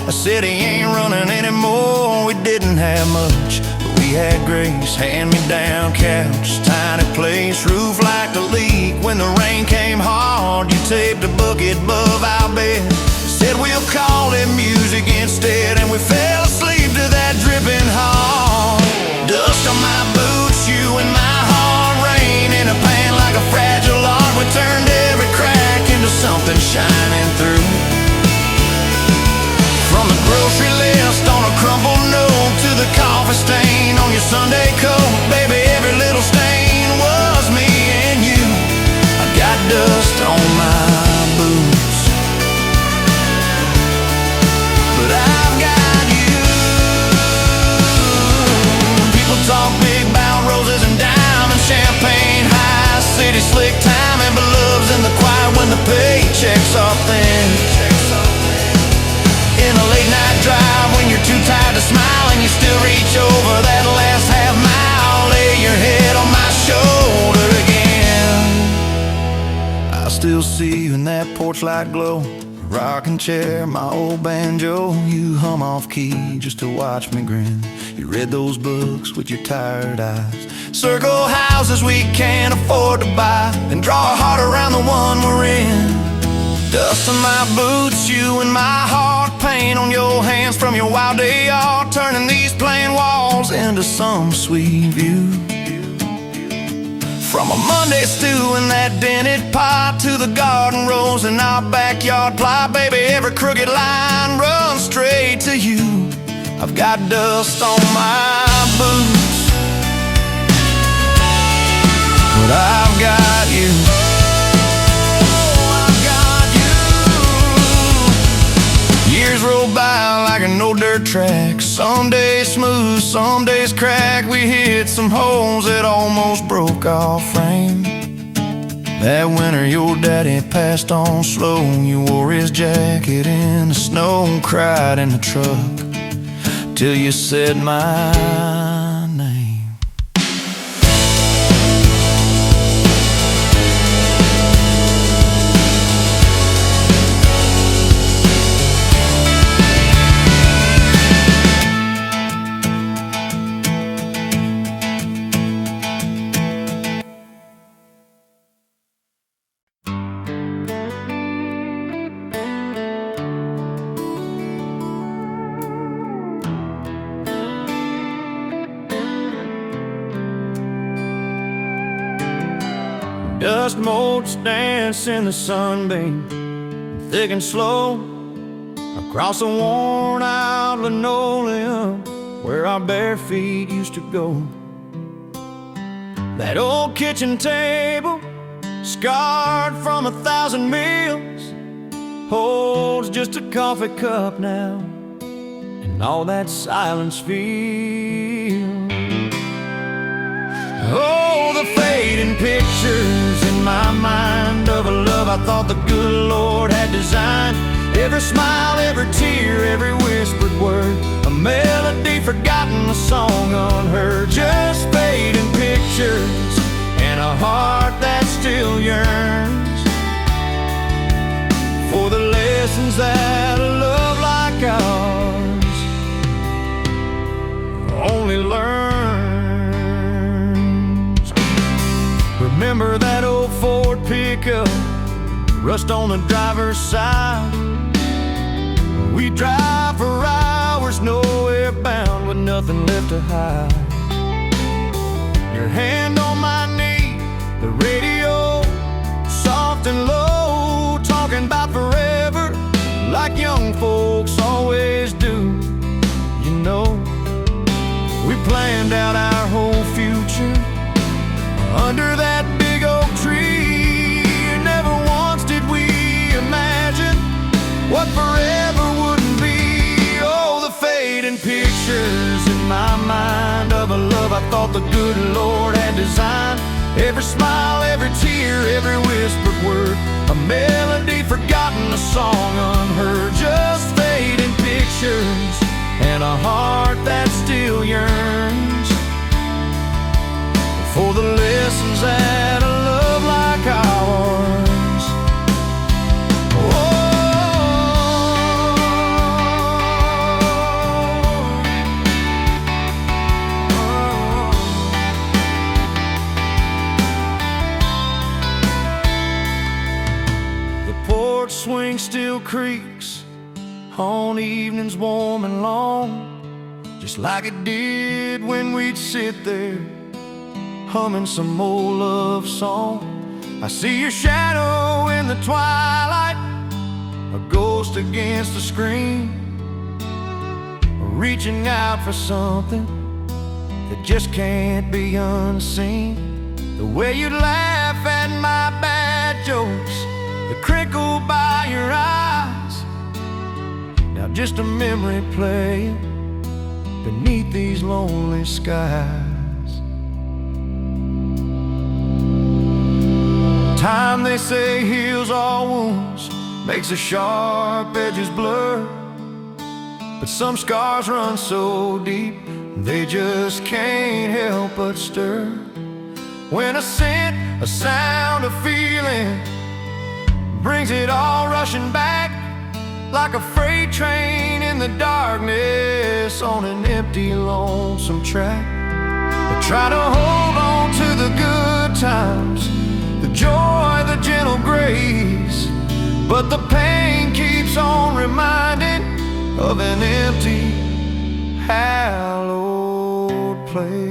I said he ain't running anymore. We didn't have much, but we had grace. Hand-me-down couch, tiny place, roof like a leak. When the rain came hard, you taped a bucket above our bed. Said we'll call it music instead, and we fell asleep to that dripping heart. Dust on my boots, you and my heart. Rain in a pan like a fragile art. We turned every crack into something shining through. From the grocery list on a crumpled note to the coffee stain on your Sunday coat, baby, every little stain was me and you. I got dust on my boots, but I've got you. People talk big about roses and diamonds, champagne, high city slick timing, but love's in the quiet when the paychecks are thin. In a late night drive when you're too tired to smile and you still reach over that last half mile, lay your head on my shoulder again. I still see you in that porch light glow, rocking chair, my old banjo. You hum off key just to watch me grin. You read those books with your tired eyes. Circle houses we can't afford to buy, and draw a heart around the one we're in. Dust on my boots, you and my heart. Paint on your hands from your wild day art, turning these plain walls into some sweet view. From a Monday stew in that dented pot to the garden rose in our backyard plot, baby, every crooked line runs straight to you. I've got dust on my boots, but I've got you. I've got you. Years roll by like a no dirt track. Some days smooth, some days crack. We hit some holes that almost broke our frame. That winter your daddy passed on slow. You wore his jacket in the snow, cried in the truck till you said my name. Dust motes dance in the sunbeam, thick and slow, across the worn out linoleum where our bare feet used to go. That old kitchen table, scarred from 1,000 meals, holds just a coffee cup now, and all that silence feels. Oh, the fading pictures in my mind of a love I thought the good Lord had designed. Every smile, every tear, every whispered word, a melody forgotten, a song unheard. Just fading pictures and a heart that still yearns for the lessons that a love like ours only learns. Remember that old Ford pickup, rust on the driver's side. We drive for hours, nowhere bound, with nothing left to hide. Your hand on my knee, the radio soft and low, talking about forever like young folks always do. You know, we planned out our whole future under that big oak tree. Never once did we imagine what forever wouldn't be. Oh, the fading pictures in my mind of a love I thought the good Lord had designed. Every smile, every tear, every whispered word, a melody forgotten, a song unheard. Just fading pictures and a heart that still yearns for the lessons that a love like ours. The porch swing still creaks on evenings warm and long, just like it did when we'd sit there humming some old love song. I see your shadow in the twilight, a ghost against the screen, reaching out for something that just can't be unseen. The way you laugh at my bad jokes, the crinkle by your eyes, now just a memory playing beneath these lonely skies. Time, they say, heals all wounds, makes the sharp edges blur, but some scars run so deep they just can't help but stir. When a scent, a sound, a feeling brings it all rushing back, like a freight train in the darkness on an empty, lonesome track. But try to hold on to the good times, the joy, the gentle grace, but the pain keeps on reminding of an empty, hallowed place.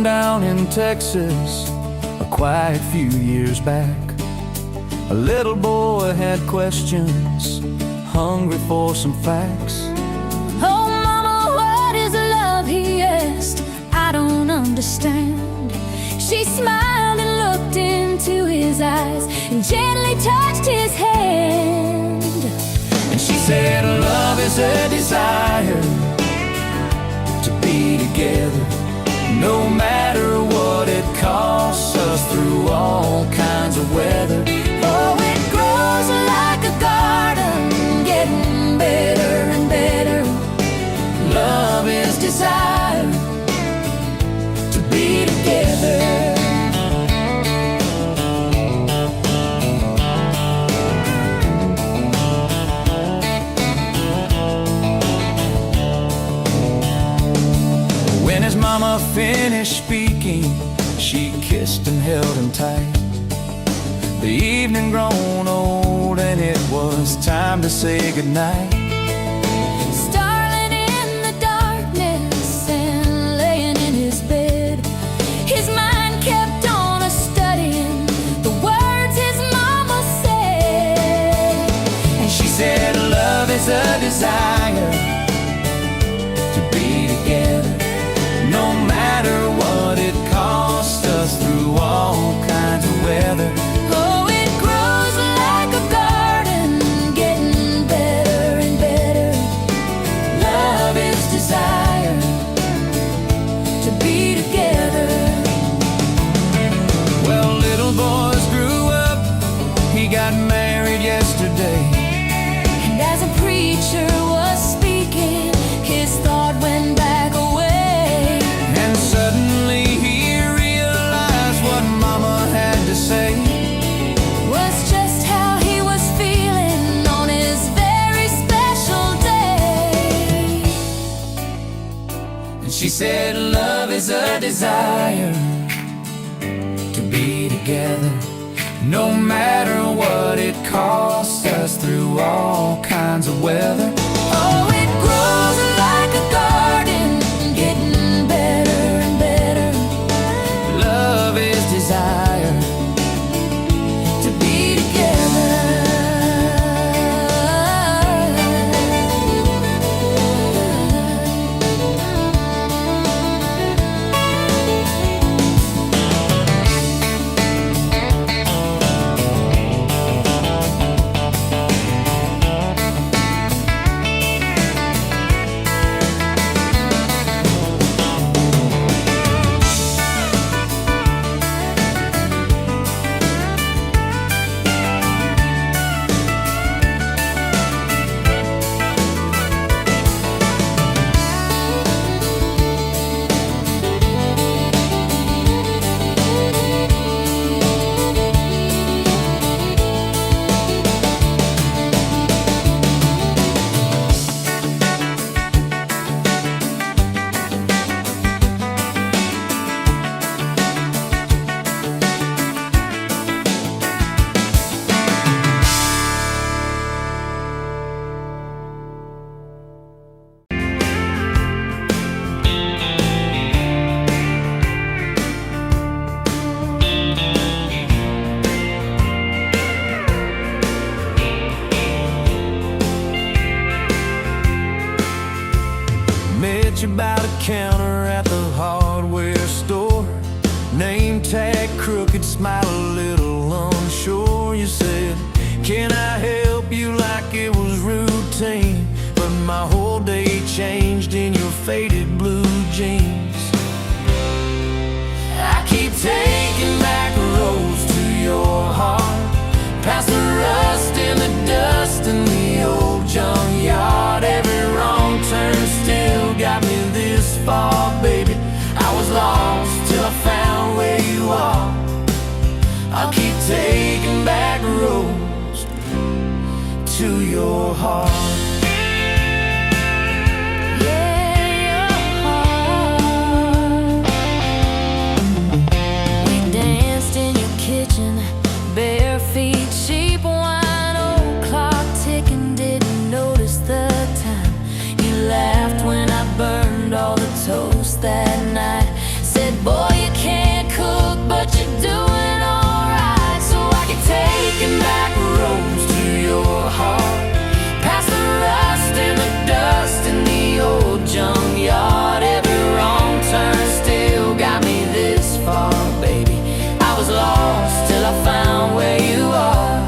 Down in Texas, a quiet few years back, a little boy had questions, hungry for some facts. Oh mama, what is love, he asked. I don't understand. She smiled and looked into his eyes and gently touched his hand. And she said, love is a desire to be together, no matter what it costs us, through all kinds of weather. Oh, it grows like a garden, getting better and better. Love is desire to be together. finished speaking, she kissed and held him tight. The evening grown old and it was time to say goodnight. Starling in the darkness and laying in his bed, his mind kept on a-studying the words his mama said. And she said, love is a desire to be together, no matter what it costs us through all kinds of weather. Oh, it grows like a garden, getting better and better. Love is desire To be together. Well, little boys grew up, he got married yesterday. And as a preacher was speaking, his thought went back away. And suddenly he realized what mama had to say. Was just how he was feeling on his very special day. And she said, love is a desire to be together, no matter what it costs us through all kinds of weather. Oh, it grows like a garden, getting better and better. Love is desire To be together. Met you by the counter at the hardware store. Name tag crooked, smile a little unsure. You said, can I help you, like it was routine. But my whole day changed in your faded blue jeans. I keep taking back roads to your heart, past the rust and the dust in the old junkyard. Every wrong turn still got me this far, baby. I was lost till I found where you are. I'll keep taking back roads to your heart. Bare feet, cheap wine, old clock ticking, didn't notice the time. You laughed when I burned all the toast that night. Said, boy, you can't cook, but you're doing alright. So I keep taking back roads to your heart, past the rust and the dust in the old junkyard. Every wrong turn still got me this far, baby. I was lost till I found where you are.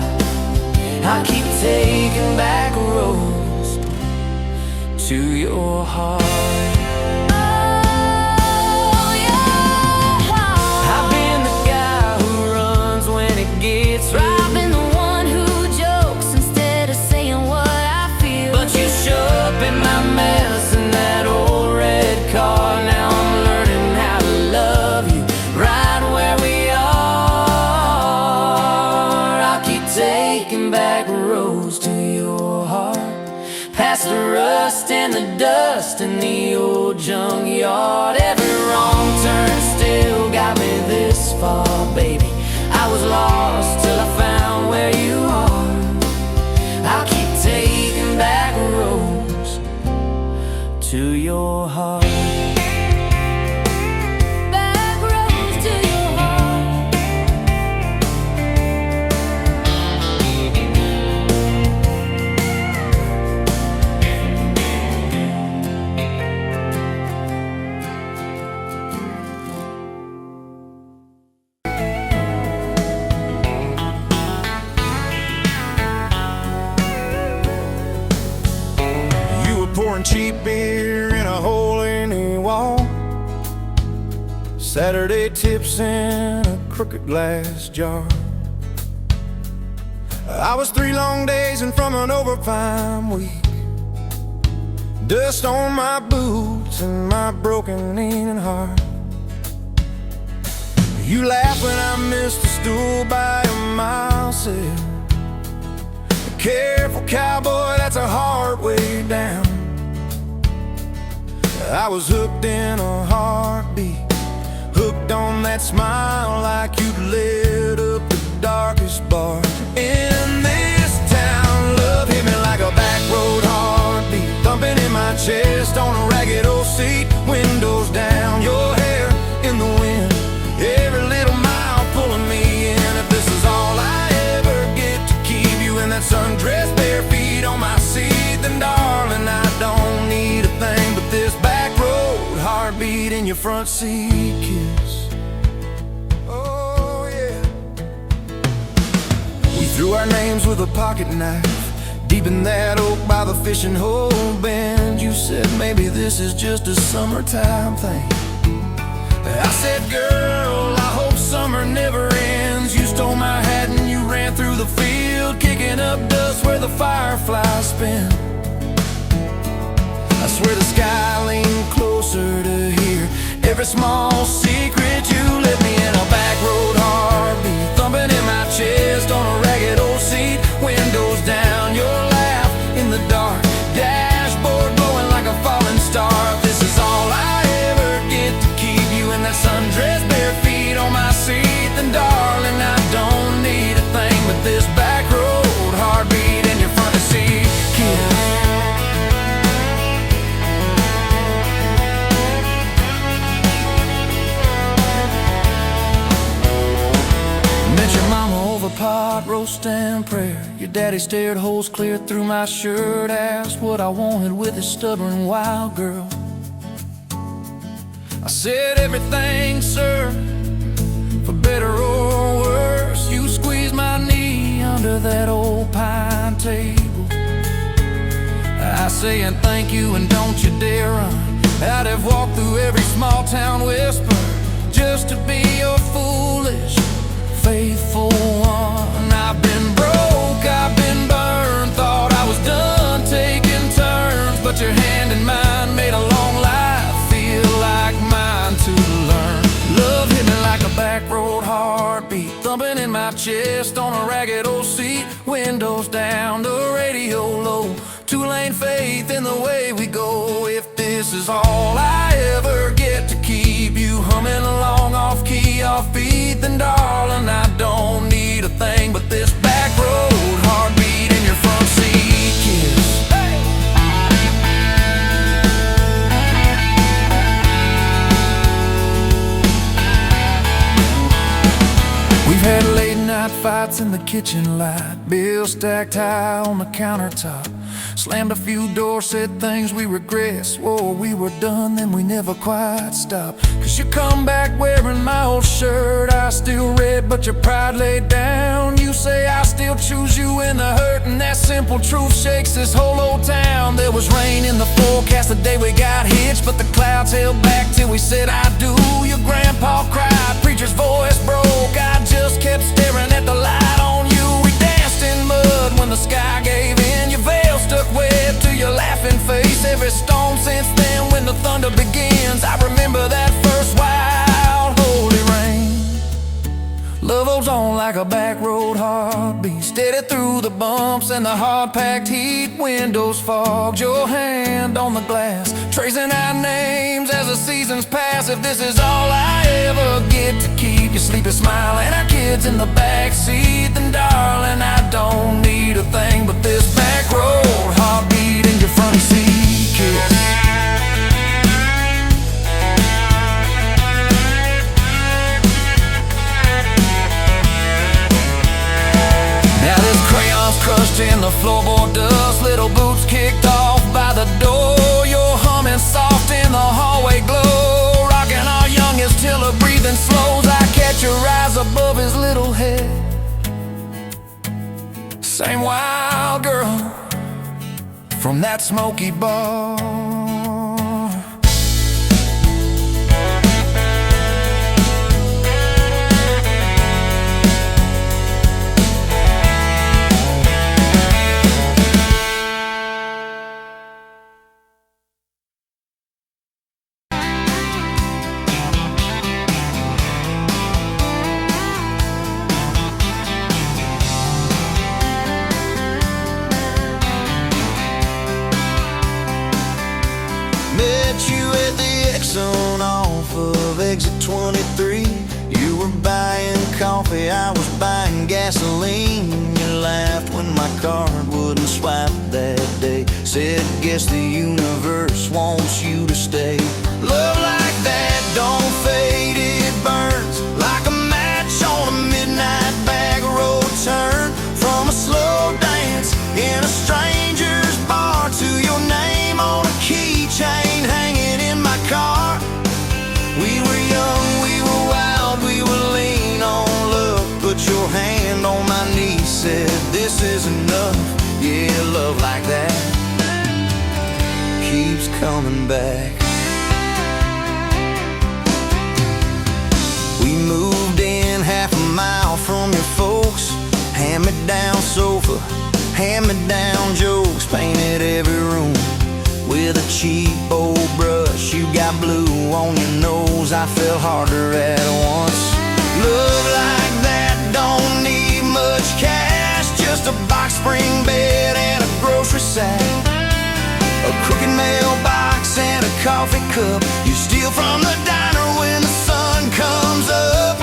I keep taking back roads to your heart. Oh, yeah. I've been the guy who runs when it gets I've rough, been the one who jokes instead of saying what I feel. but you show up in my mess in that old red car. Now I'm learning how to love you right where we are. I keep taking back roads to your heart, past the rust and the dust in the old junkyard. Every wrong turn still got me this far, baby. I was lost till I found where you are. I'll keep taking back roads to your heart. Pouring cheap beer in a hole in the wall, Saturday tips in a crooked glass jar. I was 3 long days and from an overtime week, dust on my boots and my broken leaning heart. You laugh when I missed a stool by a mile sail. Careful cowboy, that's a hard way down. I was hooked in a heartbeat, hooked on that smile like you'd lit up the darkest bar in this town. Love hit me like a back road heartbeat, thumping in my chest on a ragged old seat. Windows down, your hair in the wind, every little mile pulling me in. If this is all I ever get to keep you in that sundress, bare feet on my seat, then darling, I don't need a thing but this back road heartbeat in your front seat kiss. Oh yeah. We threw our names with a pocket knife deep in that oak by the fishing hole bend. You said maybe this is just a summertime thing. I said, girl, I hope summer never ends. You stole my hat and you ran through the field, kicking up dust where the fireflies spin. I swear the sky leaned closer to hear every small secret you let me in. A back road heartbeat, thumping in my chest on a ragged old seat. Windows down, your laugh in the dark, dashboard glowing like a falling star. If this is all I ever get to keep you in that sundress, bare feet on my seat, then darling, I don't need a thing but this back road heartbeat in your front seat kiss. Pot roasting prayer, your daddy stared holes clear through my shirt, asked what I wanted with his stubborn wild girl. I said everything, sir, for better or worse. You squeezed my knee under that old pine table. I say and thank you and don't you dare run. I'd have walked through every small town whisper just to be your foolish faithful one. I've been broke, I've been burned, thought I was done taking turns, but your hand in mine made a long life feel like mine to learn. Love hit me like a back road heartbeat, thumping in my chest on a ragged old seat. Windows down, the radio low, 2-lane faith in the way we go. If this is all I ever get to keep you humming along off key, off beat, then darling, I don't need a thing but this back road heartbeat in your front seat kiss. Hey! We've had late night fights in the kitchen light, bills stacked high on the countertop. Slammed a few doors, said things we regret. Swore we were done, then we never quite stopped. Cause you come back wearing my old shirt, I still red, but your pride laid down. You say I still choose you in the hurt, and that simple truth shakes this whole old town. There was rain in the forecast the day we got hitched, but the clouds held back till we said I do. Your grandpa cried, preacher's voice broke, I just kept staring at the light on you. We danced in mud when the sky gave in, your veil stuck web to your laughing face. Every storm since then when the thunder begins, I remember that first wild holy rain. Love holds on like a back road heartbeat, steady through the bumps and the hard-packed heat. Windows fogged, your hand on the glass, tracing out names as the seasons pass. If this is all I ever get to keep you sleepy smiling, our kids in the backseat, then darling, I don't need a thing but this back road heartbeat in your front seat kiss. Crushed in the floorboard dust, little boots kicked off by the door. You're humming soft in the hallway glow, rocking our youngest till her breathing slows. I catch your eyes above his little head, same wild girl from that smoky bar. Off of exit 23, you were buying coffee, I was buying gasoline. You laughed when my card wouldn't swipe that day, said guess the universe wants you to stay. Love like that don't fade, it burns like a match on a midnight back road turn. From a slow dance in a stranger's bar to your name on a keychain hanging in my car. We were young, we were wild, we were lean on love. Put your hand on my knee, said this is enough. Yeah, love like that keeps coming back. We moved in half a mile from your folks, hand-me-down sofa, hand-me-down jokes, painted every room with a cheap old brush. You got blue on your nose, I fell harder at once. Love like that don't need much cash, just a box spring bed and a grocery sack, a crooked mailbox and a coffee cup you steal from the diner when the sun comes up.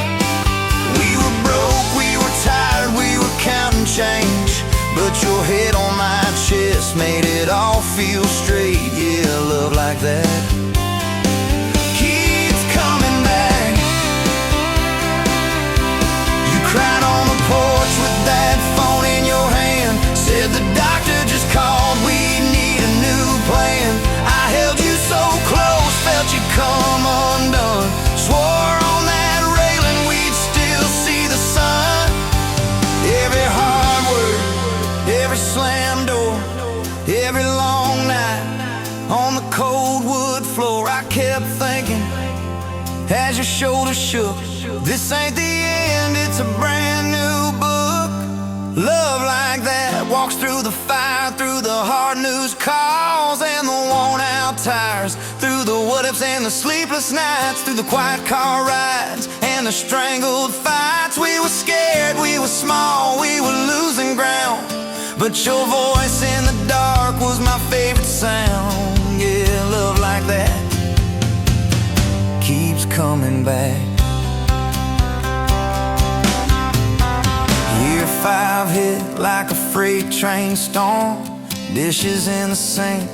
We were broke, we were tired, we were counting change, but your head on my chest made it all feel straight. Yeah, love like that keeps coming back. You cried on the porch with that phone in your hand, said the doctor just called, we need a new plan. I held you so close, felt you come undone, swore on that railing we'd still see the sun. Every hard word, every slam door, every long night on the cold wood floor, I kept thinking as your shoulders shook, this ain't the end, it's a brand new book. Love like that walks through the fire, through the hard news calls and the worn out tires, through the what ifs and the sleepless nights, through the quiet car rides and the strangled fights. We were scared, we were small, we were losing ground, but your voice in the dark was my favorite sound. Yeah, love like that keeps coming back. Year 5 hit like a freight train storm, dishes in the sink,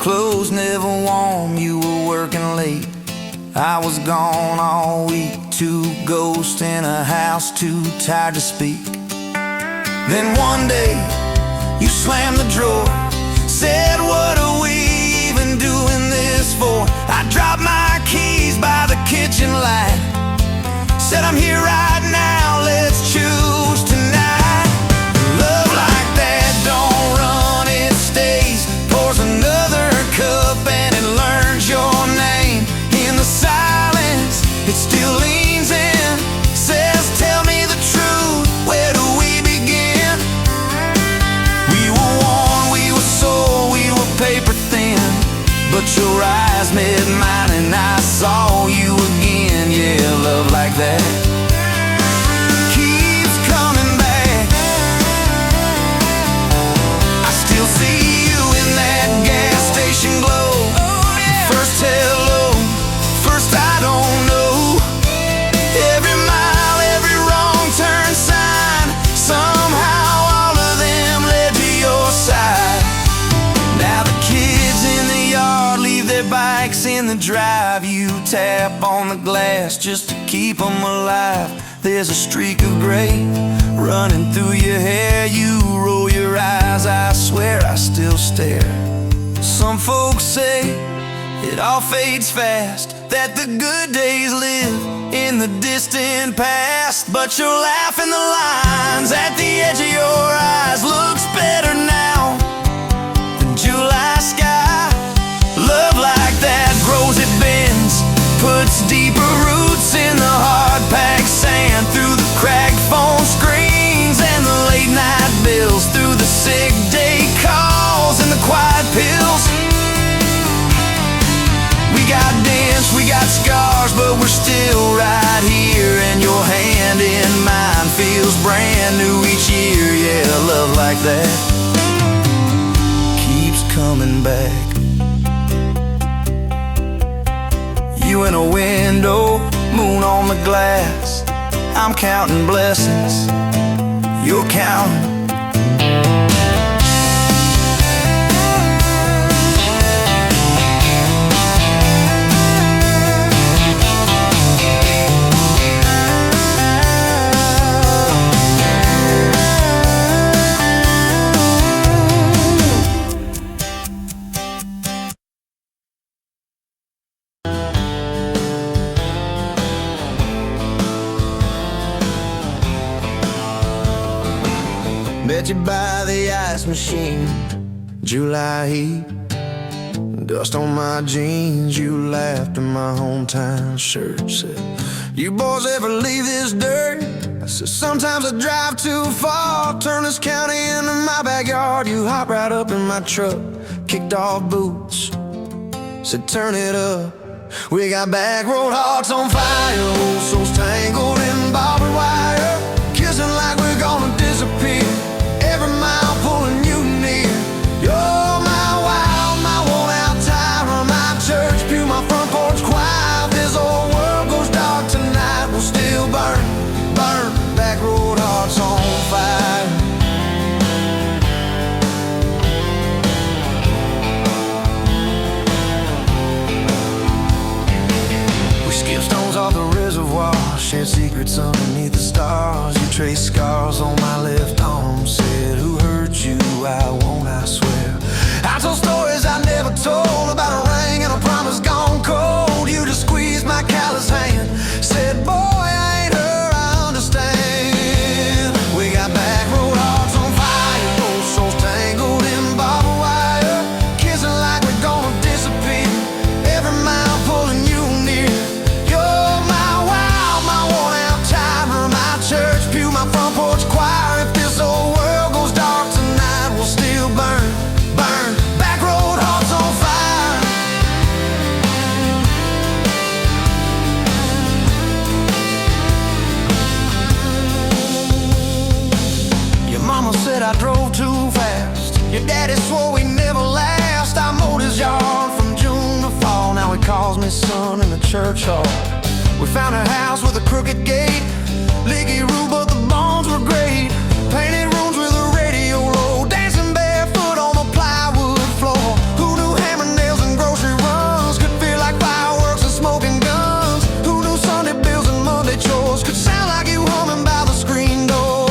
clothes never warm. You were working late, I was gone all week, 2 ghosts in a house too tired to speak. Then one day you slammed the drawer, said what are we even doing this for? I dropped my keys by the kitchen light, said I'm here right now, let's choose tonight. Love like that don't run, it stays, pours another cup and it learns your name. In the silence it still leans in, says tell me the truth, where do we begin? We were worn, we were sore, we were paper thin, but your eyes met mine and I saw you again. Yeah, love like that keeps the drive, you tap on the glass just to keep them alive. There's a streak of gray running through your hair. You roll your eyes, I swear I still stare. Some folks say it all fades fast, that the good days live in the distant past. But your laugh in the lines at the edge of your eyes looks better now than July sky. Love like that grows, it bends, puts deeper roots in the hard-packed sand, through the cracked phone screens and the late night bills, through the sick day calls and the quiet pills. We got dents, we got scars, but we're still right here, and your hand in mine feels brand new each year. Yeah, love like that keeps coming back. You in a window, moon on the glass. I'm counting blessings, you're counting. Met you by the ice machine, July heat, dust on my jeans. You laughed in my hometown shirt, said, "You boys ever leave this dirt?" I said, "Sometimes I drive too far, turn this county into my backyard." You hopped right up in my truck, kicked off boots, said, "Turn it up." We got back road hearts on fire, old souls tangled in barbed wire, kissing like we're gonna disappear, every mile pulling you near. You're my wild, my worn-out tire, my church pew, my front porch choir. If this old world goes dark tonight, we'll still burn, burn, back road hearts on fire. We skip stones off the reservoir, share secrets underneath the stars. You trace scars on my left arm, said, "Who hurt you? I won't, I swear." I told stories I never told, about a ring and a promise gone cold. You just squeezed my callous hand, said, "Boy, I ain't her, I understand." We got back road hearts on fire, old souls tangled in barbed wire, kissing like we're gonna disappear, every mile pulling you near. You're my wild, my worn-out timer, my church pew, my front porch choir. If this old world goes dark tonight, we'll still burn, burn, back road hearts on fire. Your mama said I drove too fast, your daddy swore we never last. I mowed his yard from June to fall, now he calls me son in the church hall. We found a house with a crooked gate, leaky roof, but the bones were great. Painted rooms with a radio low, dancing barefoot on the plywood floor. Who knew hammer nails and grocery runs could feel like fireworks and smoking guns? Who knew Sunday bills and Monday chores could sound like you humming by the screen door?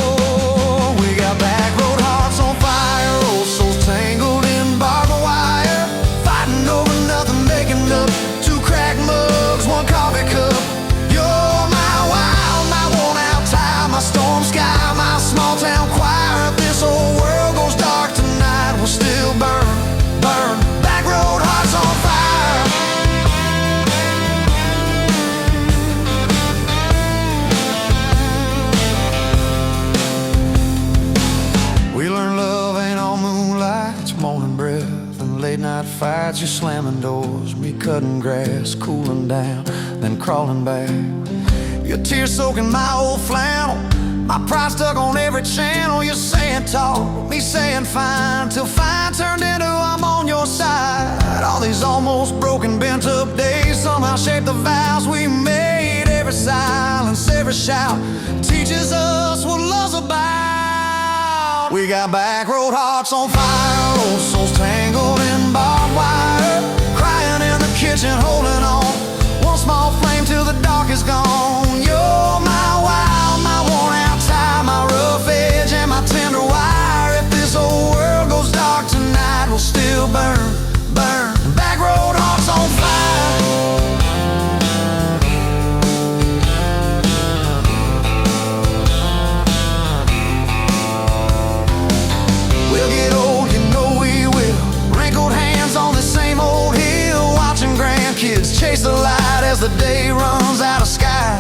We got back road hearts on fire, old souls tangled in barbed wire, fighting over nothing, making up two cracked mugs, one coffee cup. You're my wild, my worn-out tire, my storm sky, my small-town choir. If this old world goes dark tonight, we'll still burn, burn, back road hearts on fire. We learned love ain't all moonlight, it's morning breath and late-night fights. You're slamming doors, me cutting grass, cooling down, then crawling back. Your tears soaking my old flannel, my pride stuck on every channel. You're saying talk, me saying fine, till fine turned into I'm on your side. All these almost broken, bent up days somehow shaped the vows we made. Every silence, every shout teaches us what love's about. We got back road hearts on fire, old souls tangled in barbed wire, crying in the kitchen, holding as the day runs out of sky.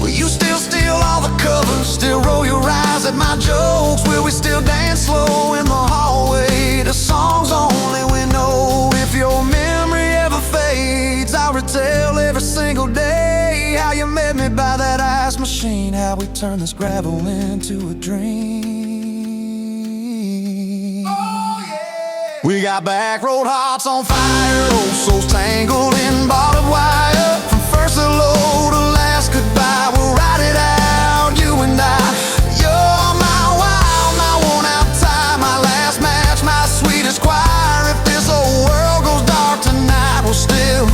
Will you still steal all the covers, still roll your eyes at my jokes? Will we still dance slow in the hallway to songs only we know? If your memory ever fades, I'll retell every single day how you met me by that ice machine, how we turned this gravel into a dream. Oh, yeah. We got back road hearts on fire, old souls tangled in barbed wire. From first hello to last goodbye, we'll ride it out, you and I. You're my wild, my worn-out tie, my last match, my sweetest choir. If this old world goes dark tonight, we'll still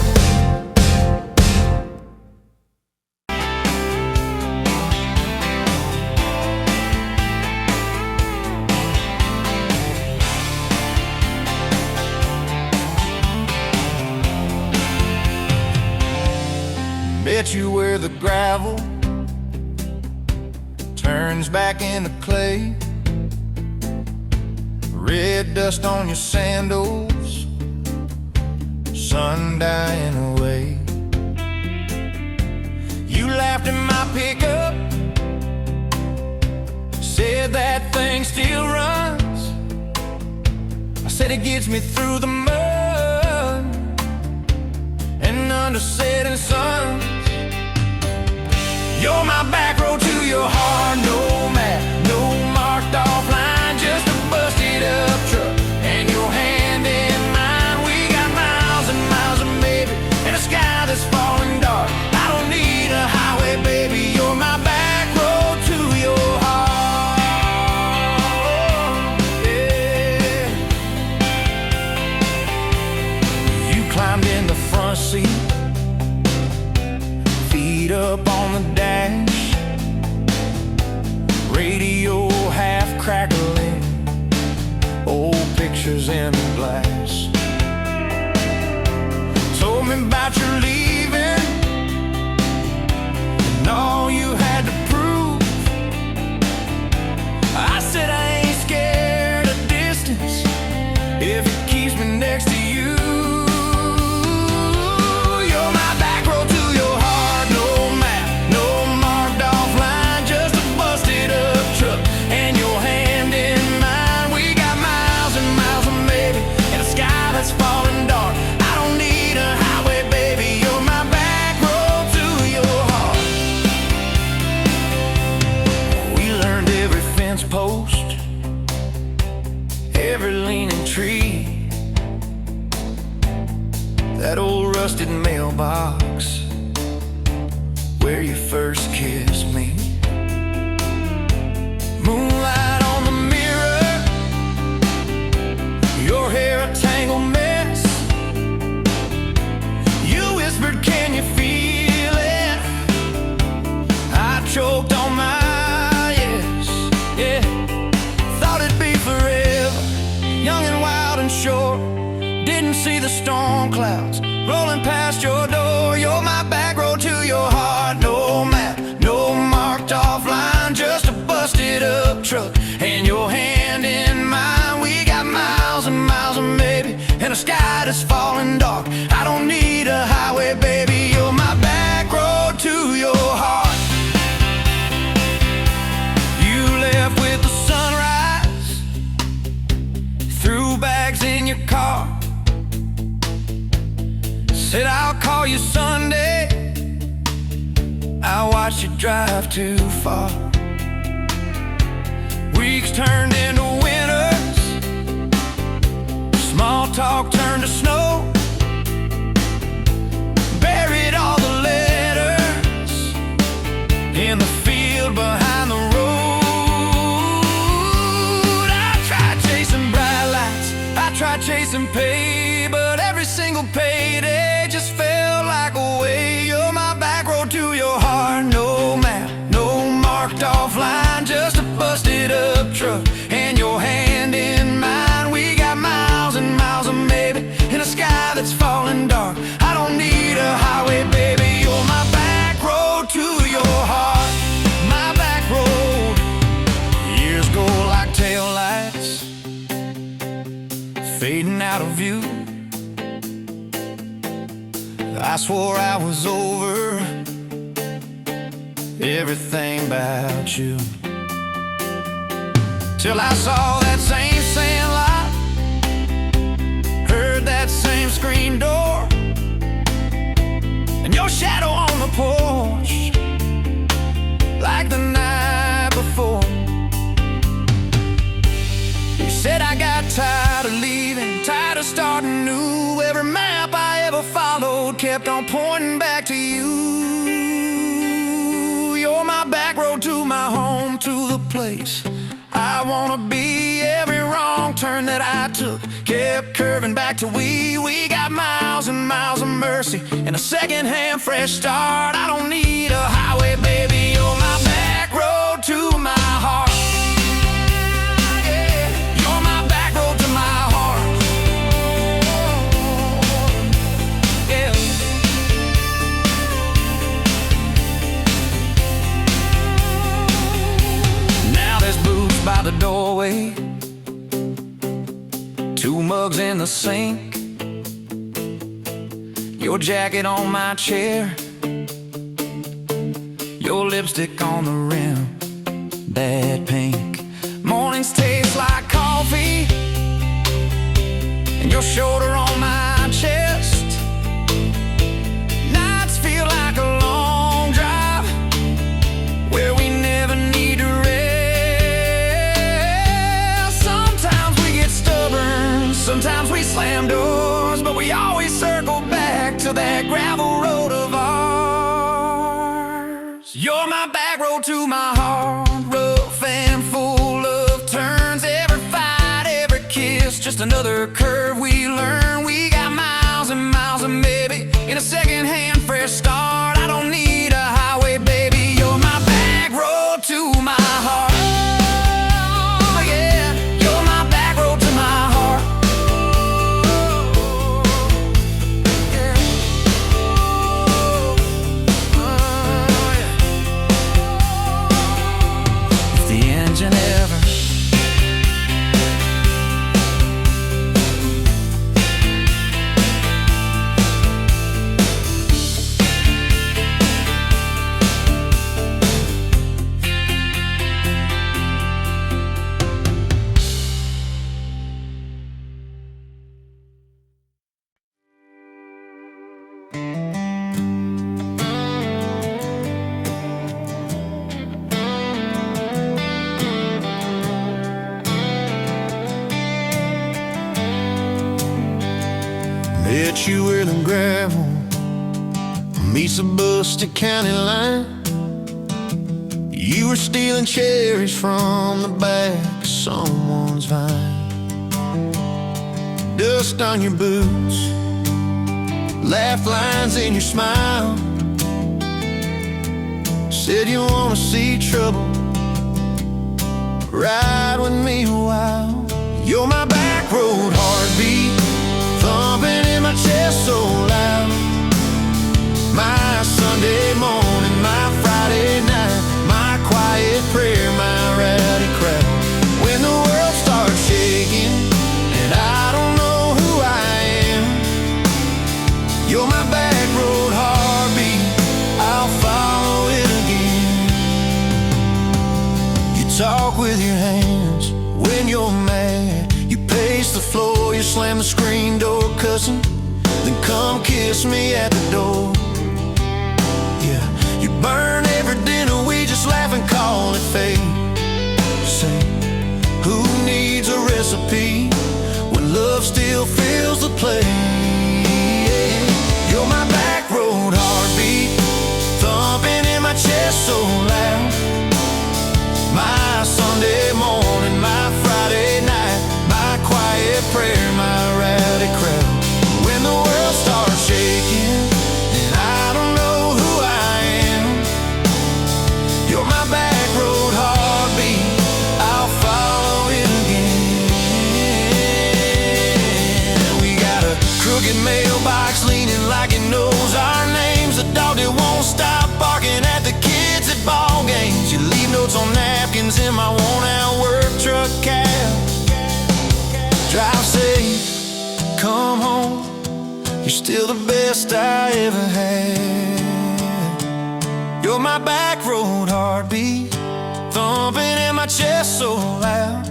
bet you where the gravel turns back into clay, red dust on your sandals, sun dying away. You laughed in my pickup, said that thing still runs. I said it gets me through the mud and under setting suns. You're my back road to your heart, no map, no marked off line, just a busted up truck and your hand in mine. We got miles and miles of maybe and a sky that's falling dark. I don't need a highway, baby, you're my back road to your heart. Yeah. You climbed in the front seat, feet up on the dash, radio half crackling, old pictures in the glass. Told me about your leaving and all you had to prove. I said I ain't scared of distance if it keeps me next to you. Post, every leaning tree, that old rusted mailbox where you first kissed me. Moonlight on the mirror, your hair a tangled mess. You whispered, can you feel it? I choked on my young and wild and short, didn't see the storm clouds rolling past your door. You're my back road to your heart, no map, no marked off line, just a busted up truck and your hand in mine. We got miles and miles of maybe and a sky that's falling dark. I don't need a highway, baby, you're my back road to your heart. You left with the sunrise, threw bags in your car, said I'll call you Sunday. I watched you drive too far. Weeks turned into winters, small talk turned to snow. Buried all the letters in the field behind the road. I tried chasing bright lights, I tried chasing pay, but every single payday just felt like a way. You're my back road to your heart, no map, no marked off line, just a busted up truck and your hand in mine. We got miles and miles of maybe in a sky that's falling dark. I don't need a highway, baby, you're my back road to your heart. My back road. Years go like tail lights, fading out of view. I swore I was over everything about you, till I saw that same sandlot, heard that same screen door, and your shadow on the porch, like the night before. You said I got tired of leaving, tired of starting new. Every map I ever followed kept on pointing back to you. You're my back road to my home, to the place I wanna be. Every wrong turn that I took kept curving back to we got miles and miles of mercy and a second-hand fresh start. I don't need a highway, baby. You're my back road to my heart. By the doorway, 2 mugs in the sink, your jacket on my chair, your lipstick on the rim, that pink. Mornings taste like coffee, and your shoulder on my chest. Nights feel like a long drive where we never need to rest. Sometimes we slam doors, but we always circle back to that gravel road of ours. You're my back road to my heart, rough and full of turns. Every fight, every kiss, just another curve we learn. We got miles and miles of maybe in a second-hand fresh start. I don't need a highway, baby. You're my back road to my heart. Met you where the gravel meets the Busted County line. You were stealing cherries from the back of someone's vine. Dust on your boots, laugh lines in your smile. Said you wanna see trouble, ride with me a while. You're my back road heartbeat, thumping in my chest so loud. My Sunday morning, my Friday night, my quiet prayer, my rowdy crowd. When the world starts shaking and I don't know who I am, you're my back road heartbeat, I'll follow it again. You talk with your hands when you're mad, you pace the floor, you slam the screen door cussing, then come kiss me at the door. Yeah, you burn every dinner, we just laugh and call it fate. Say, who needs a recipe when love still fills the plate? You're my back road heartbeat, thumping in my chest so loud. My Sunday morning, my Friday night, my quiet prayer, my rowdy crowd. When the world starts shaking and I don't know who I am, you're my back road heartbeat, I'll follow it again. We got a crooked mailbox leaning like it knows our names, a dog that won't stop barking at the kids at ball games. You leave notes on napkins in my worn-out work truck cab. Drive safe, come home, you're still the best I ever had. You're my back road heartbeat, thumping in my chest so loud.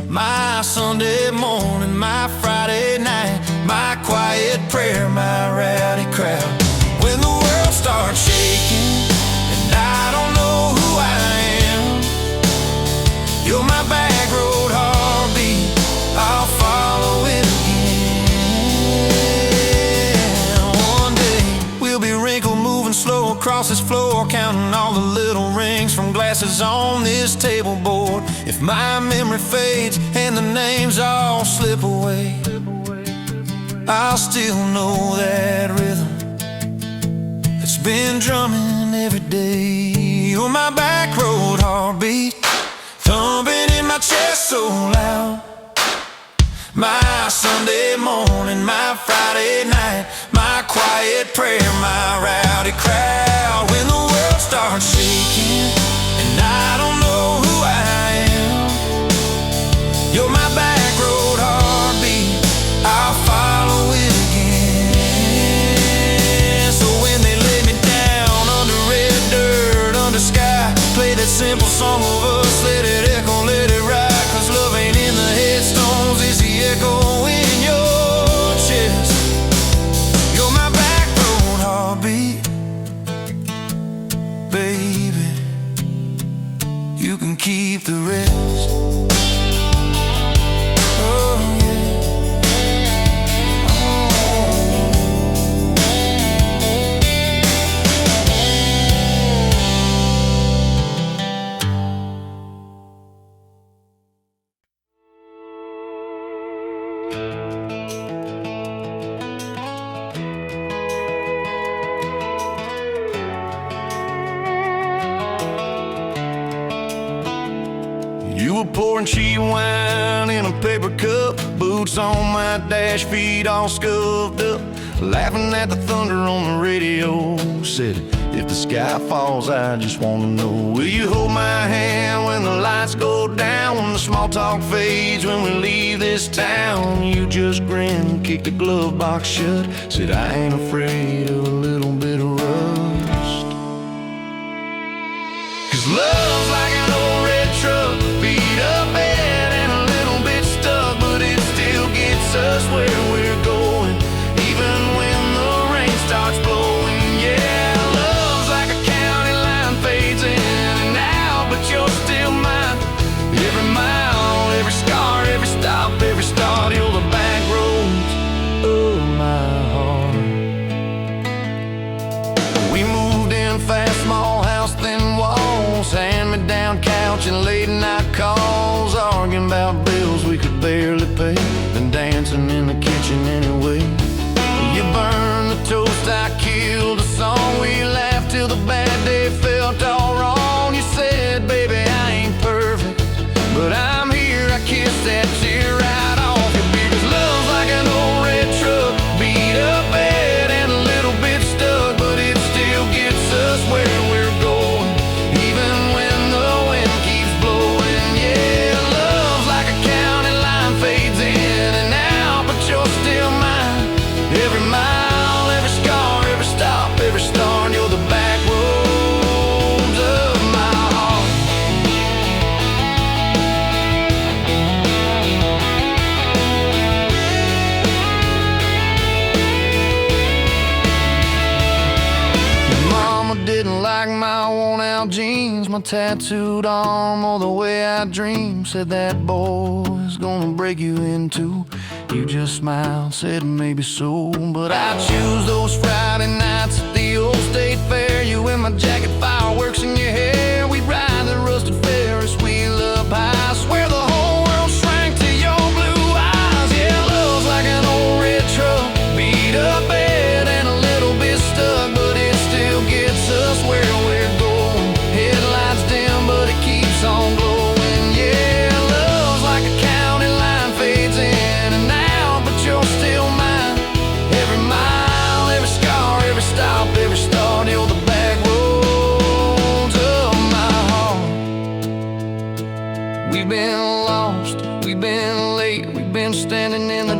My Sunday morning, my Friday night, my quiet prayer, my rowdy crowd. When the world starts shaking and I don't know who I am, you're my back road heartbeat, I'll follow it again. One day we'll be wrinkled, moving slow across this floor, counting all the little rings from glasses on this table board. If my memory fades and the names all slip away, I'll still know that rhythm that's been drumming every day. You're my back road heartbeat, thumping in my chest so loud. My Sunday morning, my Friday night, my quiet prayer, my rowdy crowd. When the world starts shaking and I don't know who I am, you're my back road heartbeat, I'll follow it again. So when they lay me down under red dirt, under sky, play that simple song of us, let it echo, let it ride. Cause love ain't in the headstones, it's the echo in your chest. You're my back road heartbeat, baby, you can keep the rest. Oh yeah. You were pouring cheap wine in a paper cup, boots on my dash, feet all scuffed up, laughing at the thunder on the radio. Said, if the sky falls, I just wanna know, will you hold my hand when the lights go down, when the small talk fades, when we leave this town? You just grinned, kicked the glove box shut, said, I ain't afraid of a little bit of rust. Cause love's like an old red truck, beat up bad and a little bit stuck, but it still gets us where we're going, even when the rain starts blowing. Yeah, love's like a county line, fades in and out, but you're still mine. Every mile, every scar, every stop, every start, you're the back roads of my heart. We moved in fast, small house, thin walls, hand-me-down couch and late night calls, arguing about bills we could barely pay, then dancing in the kitchen anyway. You burned the toast, I killed the song, we laughed till the bad day felt all wrong. You said, baby, I ain't perfect, but I'm here, I kissed that tear right off your beard. Cause love's like an old red truck, beat up bad and a little bit stuck, but it still gets us where we're going, even when the wind keeps blowing. Yeah, love's like a county line, fades in and out, but you're still mine. Every mile, every scar, every stop, every start, you're the back roads of my heart. Mama didn't like my worn-out jeans, my tattooed arm, or the way I dream. Said that boy's gonna break you in two. You just smiled, said maybe so, but I choose those Friday nights at the old state fair. You in my jacket, fireworks in your hair. We ride the rusted Ferris wheel up high. Swear the whole world shrank to your blue eyes. Yeah, love's like an old red truck, beat up bad and a little bit stuck, but it still gets us where we're going. Headlights dim, but it keeps on glowing. Yeah, love's like a county line, fades in and out, but you're still mine. Every mile, every scar, every stop, every start, you're the back road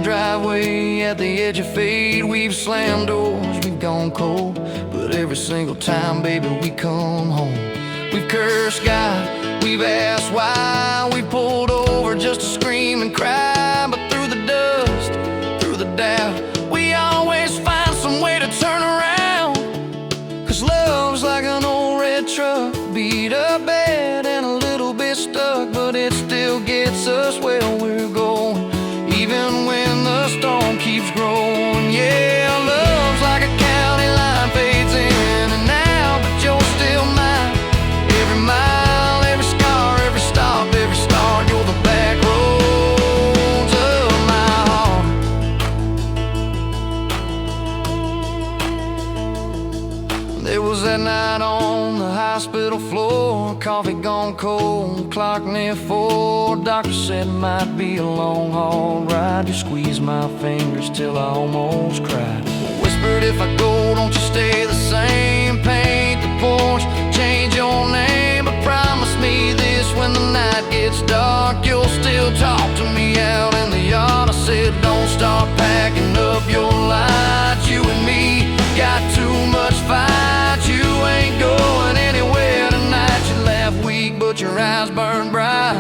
driveway at the edge of fate. We've slammed doors, we've gone cold, but every single time, baby, we come home. We've cursed God, we've asked why, we pulled over just to scream and cry. But through the dust, through the doubt, we always find some way to turn around. 'Cause love's like an old red truck, beat up bad and a little bit stuck, but it still gets us where we're going, even when the storm keeps growing. Yeah, love's like a county line, fades in and out, but you're still mine. Every mile, every scar, every stop, every start, you're the back roads of my heart. There was that night on the hospital floor, coffee gone cold, clock near 4. Doctor said it might be a long haul ride. You squeezed my fingers till I almost cried. Whispered, if I go, don't you stay the same. Paint the porch, change your name, but promise me this, when the night gets dark, you'll still talk to me out in the yard. I said, don't start packing up your lights. You and me got too much fight. You ain't going anywhere tonight. You laugh weak, but your eyes burn bright.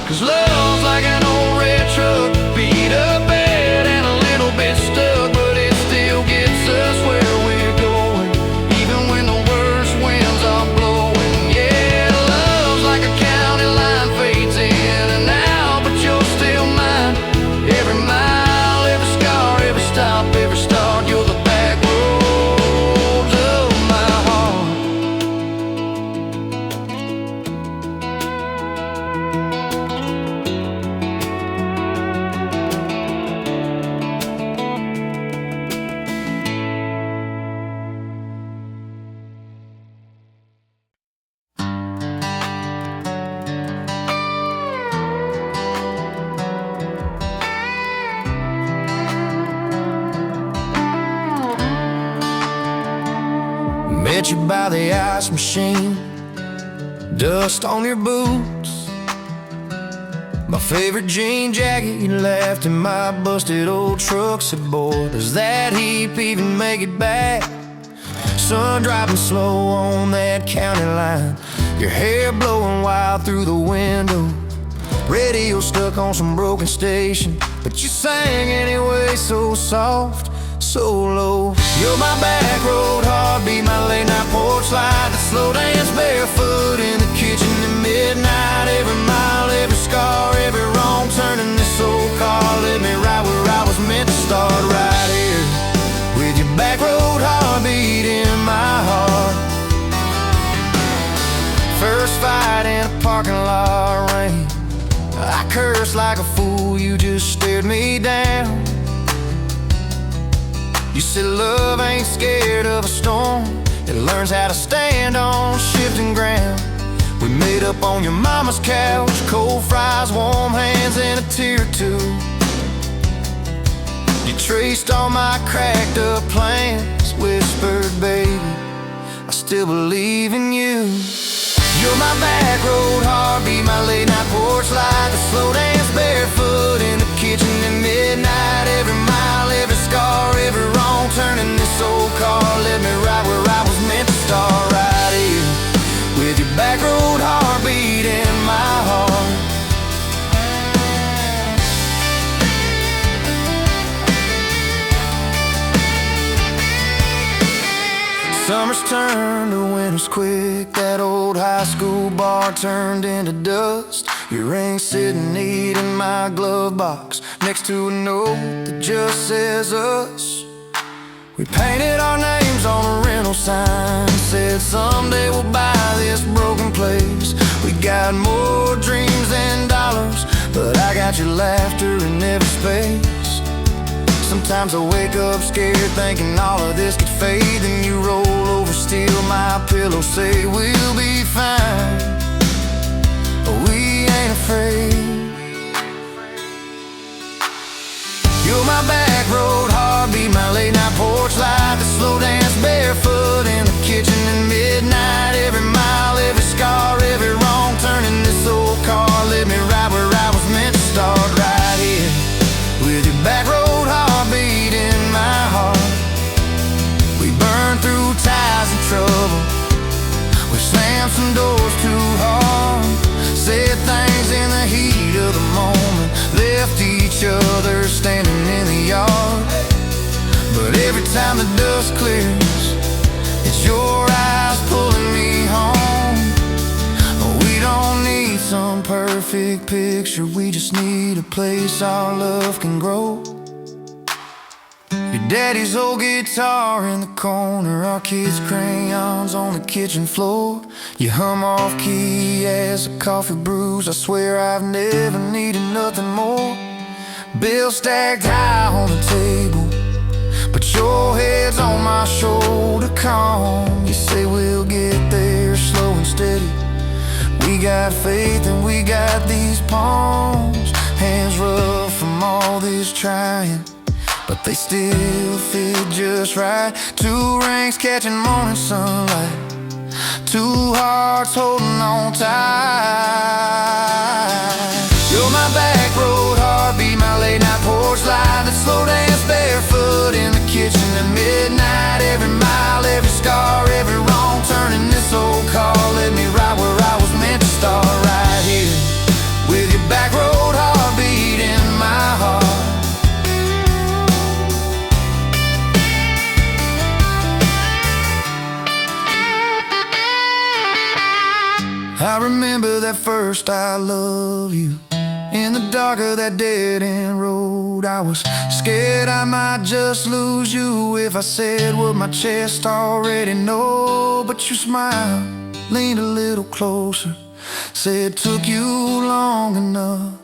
'Cause love's like an old red truck, beat up bad and a little bit stuck, but it still gets us where we're going, even when the worst winds are blowing. Yeah, love's like a county line, fades in and out, but you're still mine. Every mile, every scar, every stop, every start, you're the back roads of my heart. Met you by the ice machine, dust on your boots, my favorite jean jacket you left in my busted old truck. Said, boy, does that heap even make it back? Sun driving slow on that county line, your hair blowing wild through the window, radio stuck on some broken station, but you sang anyway, so soft, so low. You're my back road heartbeat, my late night porch light, the slow dance barefoot in the kitchen at midnight. Every mile, every scar, every wrong turn in this old car led me right where I was meant to start, right here with your back road heartbeat in my heart. First fight in a parking lot rain, I cursed like a fool, you just stared me down. You said love ain't scared of a storm, it learns how to stand on shifting ground. We made up on your mama's couch, cold fries, warm hands, and a tear or two. You traced all my cracked up plans, whispered, baby, I still believe in you. You're my back road heartbeat, my late night porch light, the slow dance barefoot in the kitchen at midnight. Every mile, every scar, every wrong turn in this old car led me right where I was meant to start, right here with your back road heartbeat in my heart. Summer's turned to winter's quick, that old high school bar turned into dust. Your ring sitting neat in my glove box, next to a note that just says us. We painted our names on a rental sign, said someday we'll buy this broken place. We got more dreams than dollars, but I got your laughter in every space. Sometimes I wake up scared, thinking all of this could fade. Then you roll over, steal my pillow, say we'll be fine, but we ain't afraid. You're my back road heartbeat, my late night porch light, the slow dance barefoot in the kitchen at midnight. Every mile, every scar, every wrong turn in this old car led me right where I was meant to start, right here with your back road some doors too hard, said things in the heat of the moment, left each other standing in the yard. But every time the dust clears, it's your eyes pulling me home. We don't need some perfect picture, we just need a place our love can grow. Your daddy's old guitar in the corner, our kids' crayons on the kitchen floor. You hum off key as the coffee brews, I swear I've never needed nothing more. Bills stacked high on the table, but your head's on my shoulder, calm. You say we'll get there slow and steady. We got faith and we got these palms, hands rough from all this trying, but they still fit just right. Two rings catching morning sunlight, two hearts holding on tight. You're my back road heartbeat, my late night porch light, that slow dance barefoot in the kitchen at midnight. Every mile, every scar, every wrong turn in this old car led me right where I was meant to start, right here with your back road heartbeat in my heart. I remember that first I love you in the dark of that dead-end road. I was scared I might just lose you if I said what my chest already know. But you smiled, leaned a little closer, said took you long enough.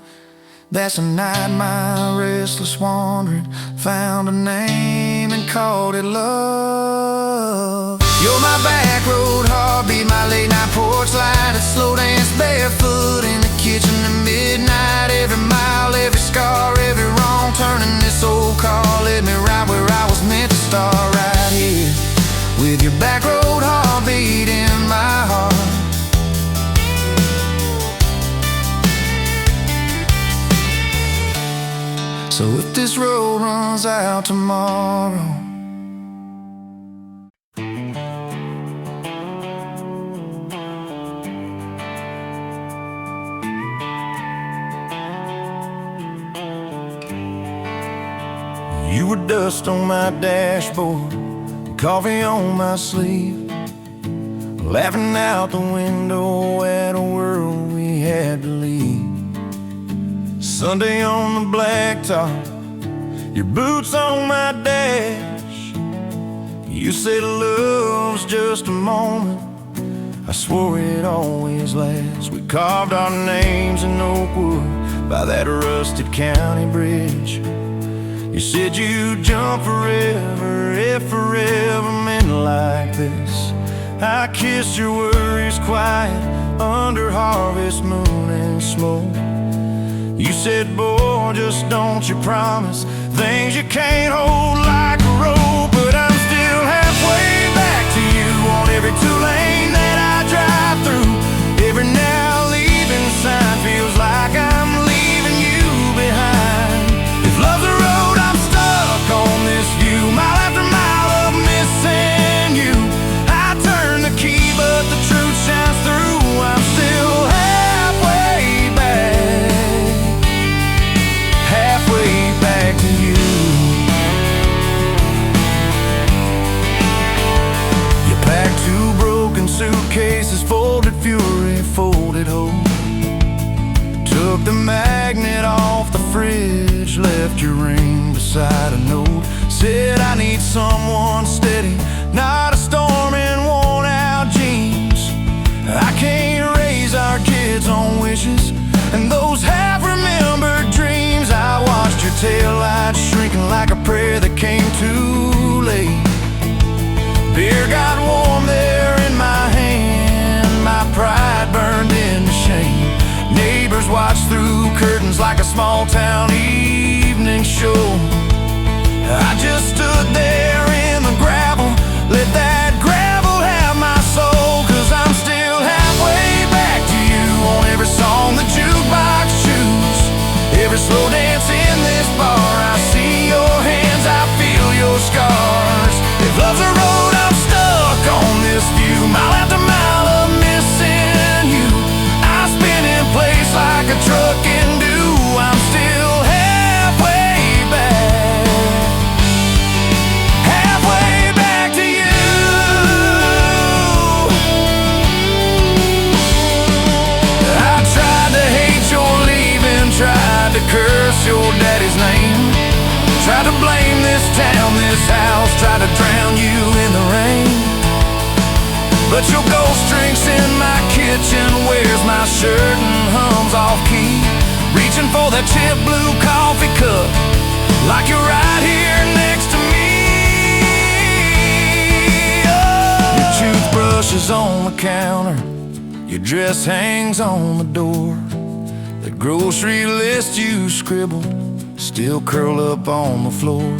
That's the night my restless wandering found a name and called it love. You're my back road heartbeat, my late night porch light, that slow dance barefoot in the kitchen at midnight. Every mile, every scar, every wrong turn in this old car led me right where I was meant to start, right here with your back road heartbeat in my heart. So if this road runs out tomorrow, you were dust on my dashboard, coffee on my sleeve, laughing out the window at a world we had to leave. Sunday on the blacktop, your boots on my dash. You said love's just a moment, I swore it always lasts. We carved our names in oak wood by that rusted county bridge. You said you'd jump forever if forever meant like this. I kissed your worries quiet under harvest moon and smoke. You said, boy, just don't you promise things you can't hold like a rope. But I'm still halfway back to you on every two-lane that I drive through. Every now leaving sign feels like I'm leaving you behind. If love's a road, I'm stuck on this view, mile after mile of missing you. I turn the key, but the truth shines through. I'm still halfway back to you. You packed two broken suitcases, folded fury, folded hope. Took the magnet off the fridge, left your ring beside a note. Said I need someone steady, not a storm in worn out jeans. I can't raise our kids on wishes and those half-remembered dreams. I watched your taillights shrinking like a prayer that came too late. Beer got warm there in my hand, my pride burned into shame. Neighbors watched through curtains like a small-town evening show. I just stood there in the gravel, let that gravel have my soul. 'Cause I'm still halfway back to you on every song the jukebox choose, every slow dance in this bar. I see your hands, I feel your scars. If love's a road, I'm stuck on this view, mile after mile of missing tried to drown you in the rain. But your ghost drinks in my kitchen, wears my shirt and hums off key, reaching for that chip blue coffee cup like you're right here next to me. Oh. Your toothbrush is on the counter, your dress hangs on the door. The grocery list you scribbled still curl up on the floor.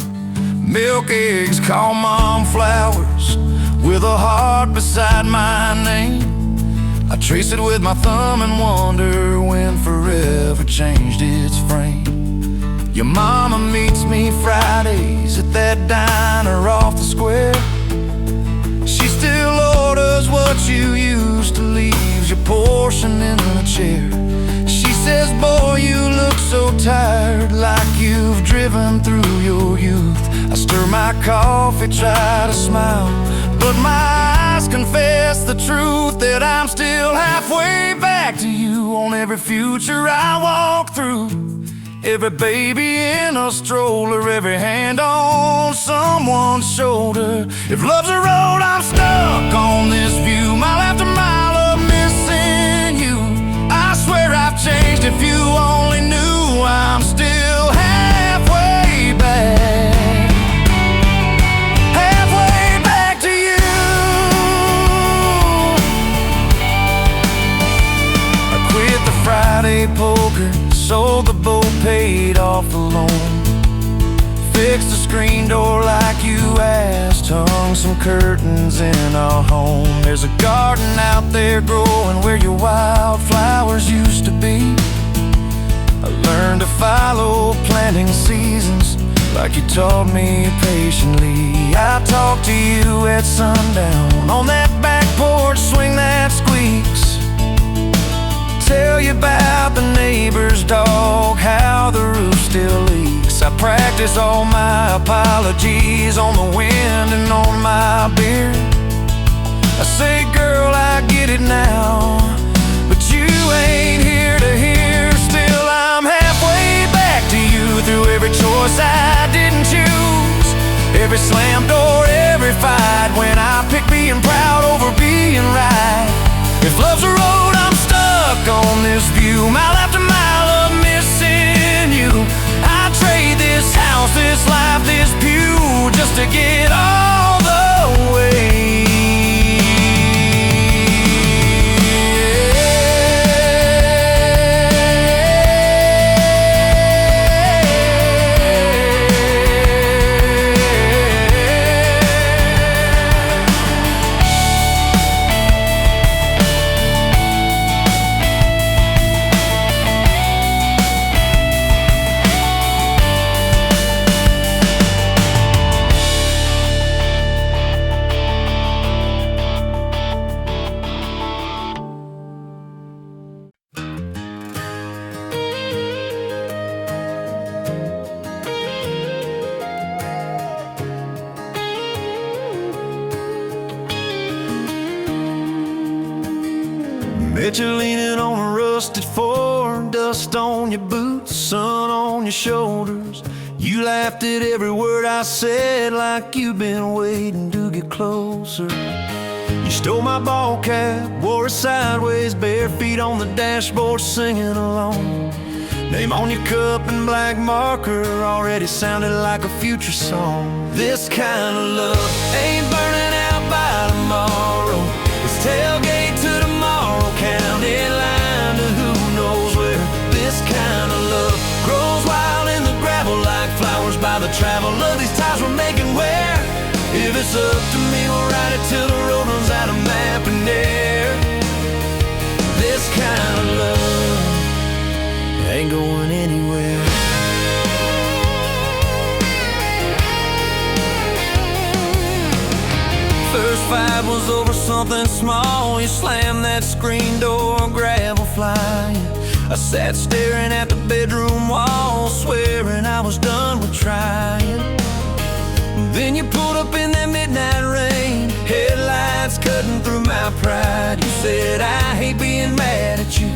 Milk, eggs, call mom flowers with a heart beside my name. I trace it with my thumb and wonder when forever changed its frame. Your mama meets me Fridays at that diner off the square. She still orders what you used to, leaves your portion in the chair. She says, boy, you look so tired, like you've driven through your youth. I stir my coffee, try to smile, but my eyes confess the truth, that I'm still halfway back to you on every future I walk through. Every baby in a stroller, every hand on someone's shoulder. If love's a road, I'm stuck on this view, mile after mile of missing you. I swear I've changed, if you only knew. I'm still halfway back, halfway back to you. I quit the Friday poker, sold the boat, paid off the loan, fixed the screen door like you asked, hung some curtains in our home. There's a garden out there growing where your wildflowers used to be. I learned to follow planting seasons like you taught me patiently. I talk to you at sundown on that back porch, swing that squeaks, tell you about the neighbor's dog, how the roof still leaks. I practice all my apologies on the wind and on my beard. I say, girl, I get it now, but you ain't here to hear. Still, I'm halfway back to you through every choice I didn't choose, every slam door, every fight, when I pick being proud over being right. If love's a road, I'm stuck on this view, mile after mile of missing you. I trade this house, this life, this pew, just to get all the way. Bet you're leaning on a rusted Ford, dust on your boots, sun on your shoulders. You laughed at every word I said like you've been waiting to get closer. You stole my ball cap, wore it sideways, bare feet on the dashboard singing along. Name on your cup in black marker already sounded like a future song. This kind of love ain't burning out by tomorrow. It's tailgate to tomorrow, county line to who knows where. This kind of love grows wild in the gravel like flowers by the travel of these ties we're making where. If it's up to me, we'll ride it till the road runs out of map and air. This kind of love ain't going anywhere. First fight was over something small. You slammed that screen door, gravel flying. I sat staring at the bedroom wall, swearing I was done with trying. Then you pulled up in that midnight rain, headlights cutting through my pride. You said, I hate being mad at you.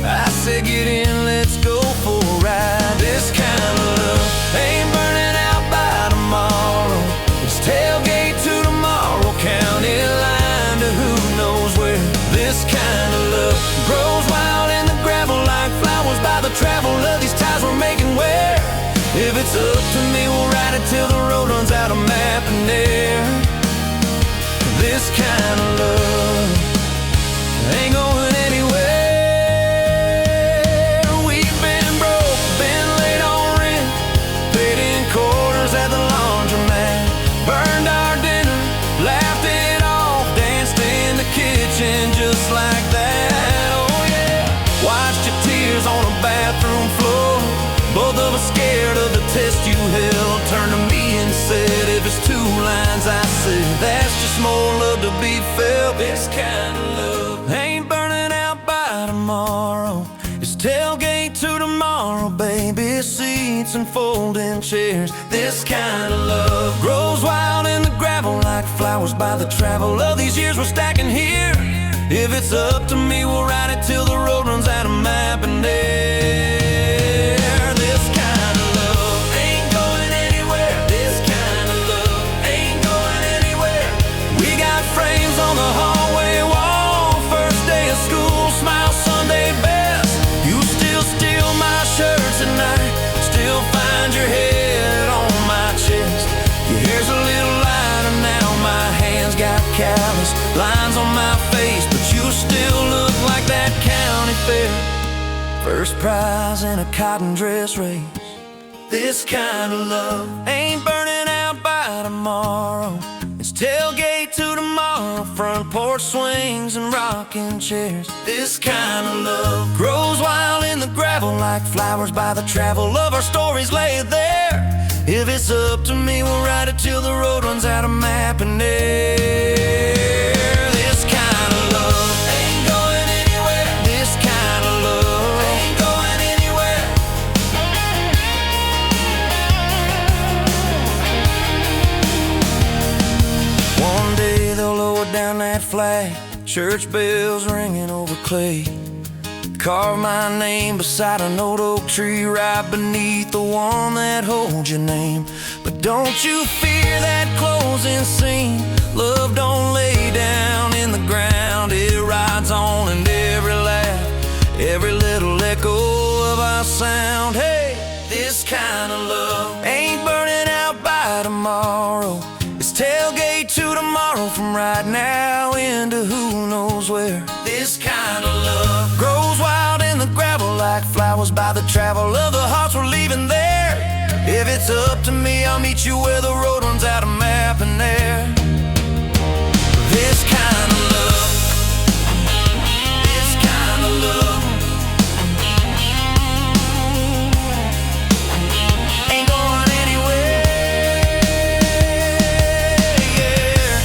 I said, get in, let's go for a ride. This kind of love ain't burning out by tomorrow. It's tail hell turned to me and said, if it's two lines, I said, that's just more love to be felt. This kind of love ain't burning out by tomorrow. It's tailgate to tomorrow, baby seats and folding chairs. This kind of love grows wild in the gravel like flowers by the travel of these years we're stacking here. If it's up to me, we'll ride it till the road runs out of map and air. This kind of love ain't going anywhere. This kind of love ain't going anywhere. We got frames on the hallway wall. First day of school, smile Sunday best. You still steal my shirts at night. Still find your head on my chest. Your hair's a little lighter now. My hands got callous lines on my face, but you still look like that county fair. First prize in a cotton dress race. This kind of love ain't burning out by tomorrow. It's tailgate to tomorrow, front porch swings and rocking chairs. This kind of love grows wild in the gravel like flowers by the travel of our stories laid there. If it's up to me, we'll ride it till the road runs out of map and air. This kind of love ain't going anywhere. This kind of love ain't going anywhere. One day they'll lower down that flag, church bells ringing over clay. Carve my name beside an old oak tree right beneath the one that holds your name. But don't you fear that closing scene. Love don't lay down in the ground. It rides on in every laugh, every little echo of our sound. Hey, this kind of love ain't burning out by tomorrow. It's tailgate to tomorrow, from right now into who knows where. This kind of love grows wild in the gravel like flowers by the travel of the hearts we're leaving there. If it's up to me, I'll meet you where the road runs out of map and air. This kind of love, this kind of love ain't going anywhere, yeah.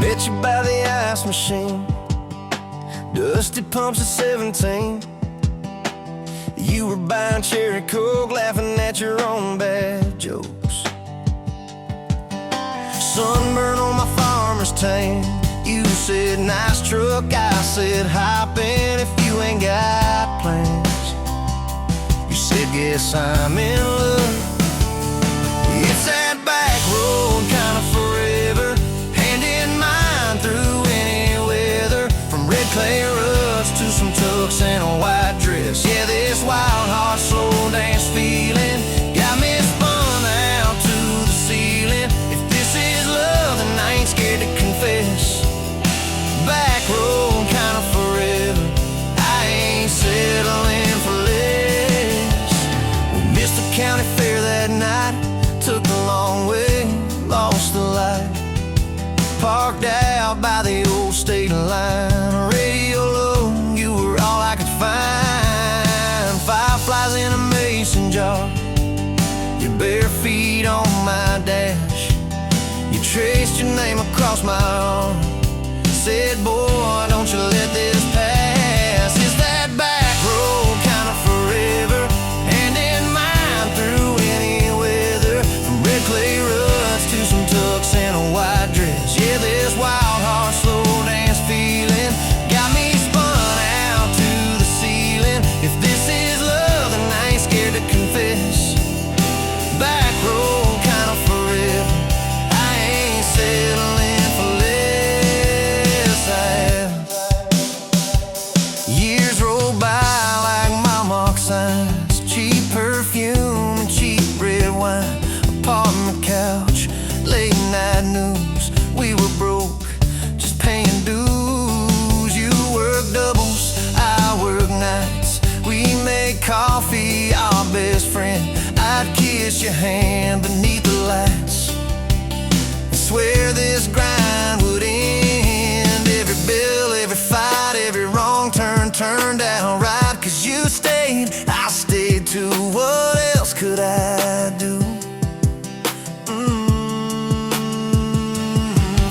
Met you by the ice machine, dusty pumps at 17. You were buying cherry coke, laughing at your own bad jokes. Sunburn on my farmer's tan. You said nice truck, I said hop in if you ain't got plans. You said guess I'm in love. It's that back road kind of forever, hand in mine through any weather. From red clay ruts to some tux and a white dress. Yeah, this wild heart slow dance feeling got me spun out to the ceiling. If this is love, then I ain't scared to confess. Back road kind of forever, I ain't settling for less. We missed the county fair that night, took the long way, lost the light. Parked out by the old state line, radio low, you were all I could find. Fireflies in a mason jar, your bare feet on my dash. You traced your name across my arm, said, boy, don't you let this pass. It's that back road kind of forever, hand in mine through any weather. From red clay ruts to some tux and a white dress. Yeah, this wild I'd kiss your hand beneath the lights and swear this grind would end. Every bill, every fight, every wrong turn turned out right. Cause you stayed, I stayed too. What else could I do?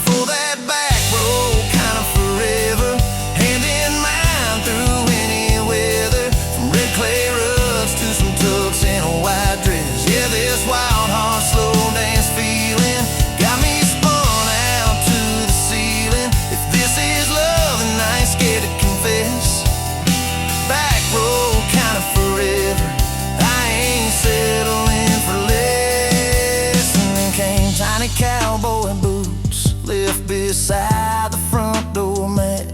For that back road, kind of forever, hand in mine through any weather. From red clay rugs to some tux and a white dress. Yeah, this wild heart slow dance feeling got me spun out to the ceiling. If this is love, then I ain't scared to confess. Back road, kind of forever, I ain't settling for less. And then came tiny cowboy boots, left beside the front door mat.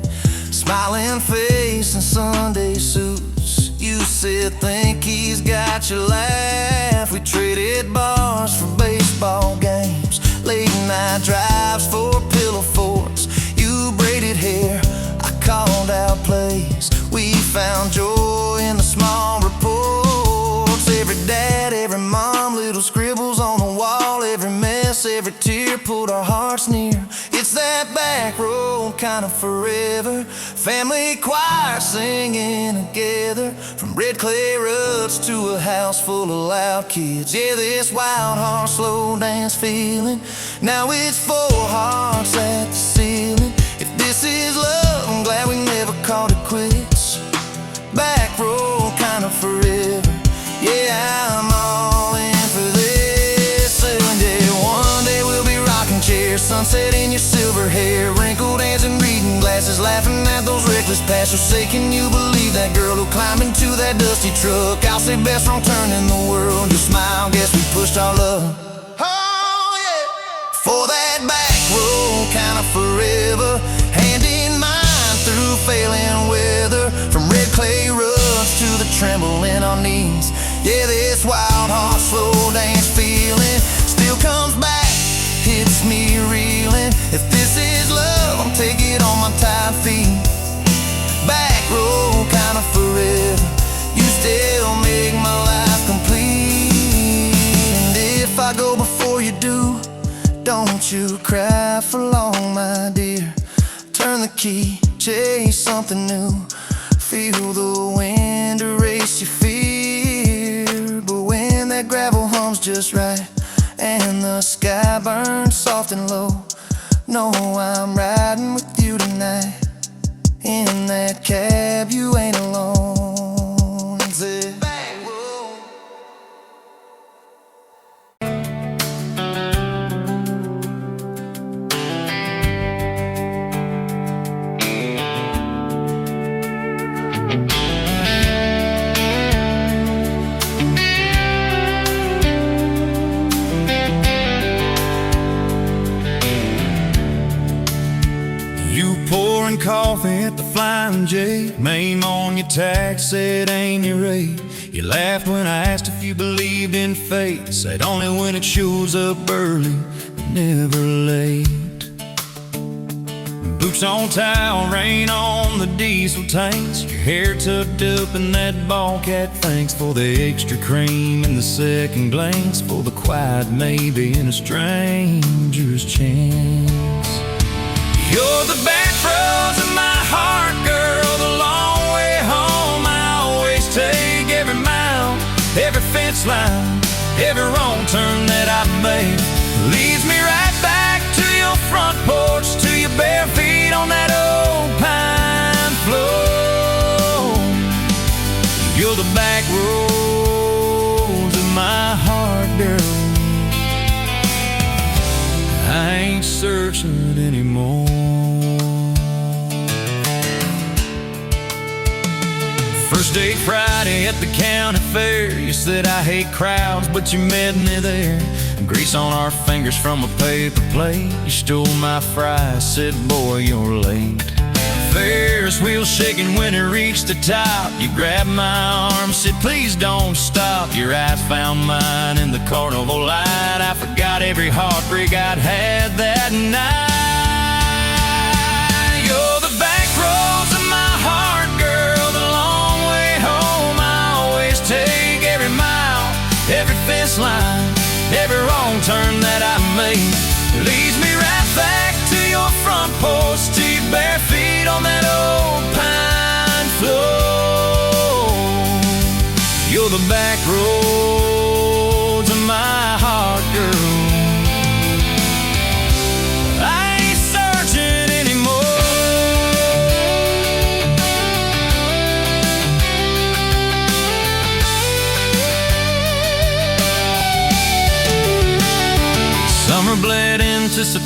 Smiling face and Sunday suits. You said, think he's got your laugh. We traded bars for baseball games, late night drives for pillow forts. You braided hair, I called out plays. We found joy in the small reports. Every dad, every mom, little scribbles on the wall. Every mess, every tear pulled our hearts near. It's that back road, kind of forever. Family choir singing together. From red clay ruts to a house full of loud kids. Yeah, this wild heart slow dance feeling. Now it's four hearts at the ceiling. If this is love, I'm glad we never called it quits. Back road, kind of forever. Yeah, I'm all in for this. And yeah, one day we'll be rocking chairs, sunset in your silver hair, wrinkled hands and reading glasses, laughing at those reckless past. So say, can you believe that girl who climbed into that dusty truck? I'll say best wrong turn in the world. You smile, guess we pushed our love. Oh yeah, for that back road, kind of forever, hand in mine through failing weather. From red clay ruts to the tremble in our knees. Yeah, this wild heart slow dance feeling still comes back, hits me reeling. If this is love, I'll take it on my tired feet. Back road, kind of forever, you still make my life complete. And if I go before you do, don't you cry for long, my dear. Turn the key, chase something new. Feel the wind erase your fear. But when that gravel hums just right and the sky burns soft and low, know I'm riding with you tonight. In that cab, you ain't alone. It's it. Coffee at the Flying J, name on your tax said ain't your rate. You laughed when I asked if you believed in fate, said only when it shows up early, never late. Boots on towel, rain on the diesel tanks, your hair tucked up in that ball cat. Thanks for the extra cream and the second glance, for the quiet maybe in a stranger's chance. You're the back roads of my heart, girl, the long way home I always take. Every mile, every fence line, every wrong turn that I've made leads me right back to your front porch, to your bare feet on that old pine floor. You're the back roads of my heart, girl. I ain't searching anymore. First day Friday at the county fair, you said I hate crowds, but you met me there. Grease on our fingers from a paper plate, you stole my fries, said boy you're late. Ferris wheel shaking when it reached the top, you grabbed my arm, said please don't stop. Your eyes found mine in the carnival light, I forgot every heartbreak I'd had that night. You're the back roads of my heart, girl, the long way home I always take. Every mile, every fence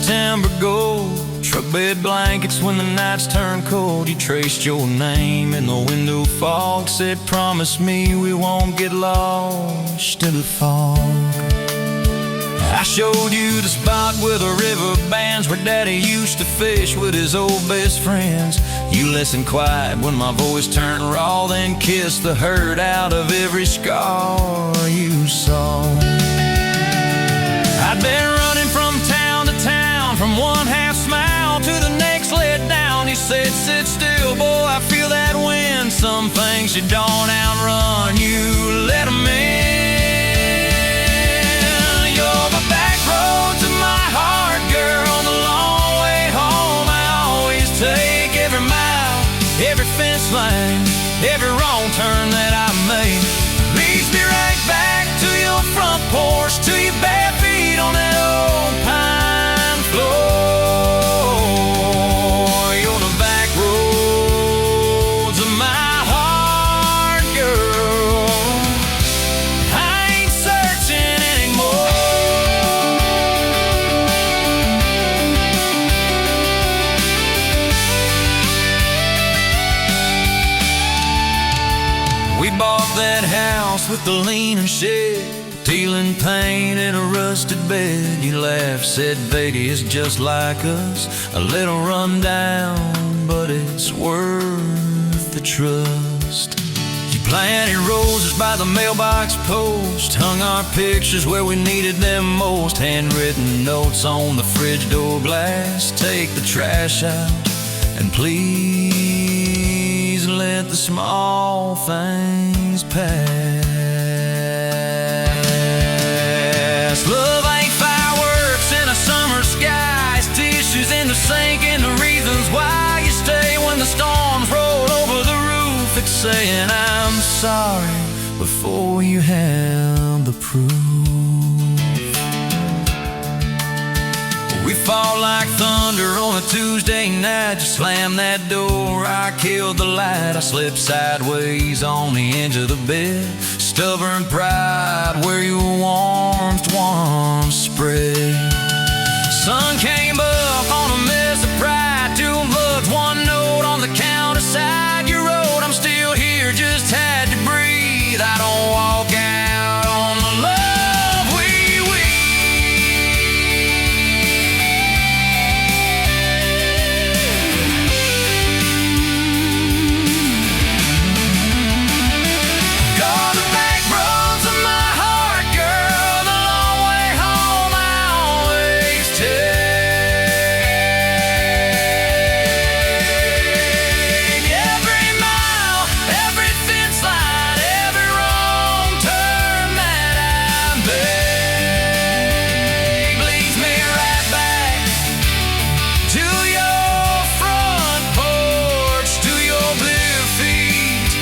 December gold, truck bed blankets when the nights turn cold. You traced your name in the window fog, said promise me we won't get lost in the fog. I showed you the spot where the river bands, where Daddy used to fish with his old best friends. You listened quiet when my voice turned raw, then kissed the hurt out of every scar you saw. I'd been running from town to town, from one half smile to the next let down. You said, sit still, boy, I feel that wind. Some things you don't outrun, you let them in. You're the back road to my heart, girl, the long way home I always take. Every mile, every fence line, every wrong turn that I make leads me right back to your front porch, to your bare feet on that old pine floor. You're the back roads of my heart, girl. I ain't searching anymore. We bought that house with the leaning shed, peeling paint in a rusted bed. You laughed, said Vegas is just like us, a little run down, but it's worth the trust. You planted roses by the mailbox post, hung our pictures where we needed them most. Handwritten notes on the fridge door glass, take the trash out and please let the small things pass. Love ain't fireworks in a summer sky, it's tissues in the sink and the reasons why you stay when the storms roll over the roof. It's saying I'm sorry before you have the proof. We fall like thunder on a Tuesday night. You slam that door, I killed the light. I slipped sideways on the edge of the bed, stubborn pride where your warmth once spread. Sun came up on a mess of pride, 2 bucks, 1 note on the counter side. You wrote, I'm still here, just had to breathe. I don't walk out on the love we Go the back roads of my heart, girl, the long way home I always take. Every mile, every fence line, every wrong turn that I make leads me right back to your front porch, to your bare feet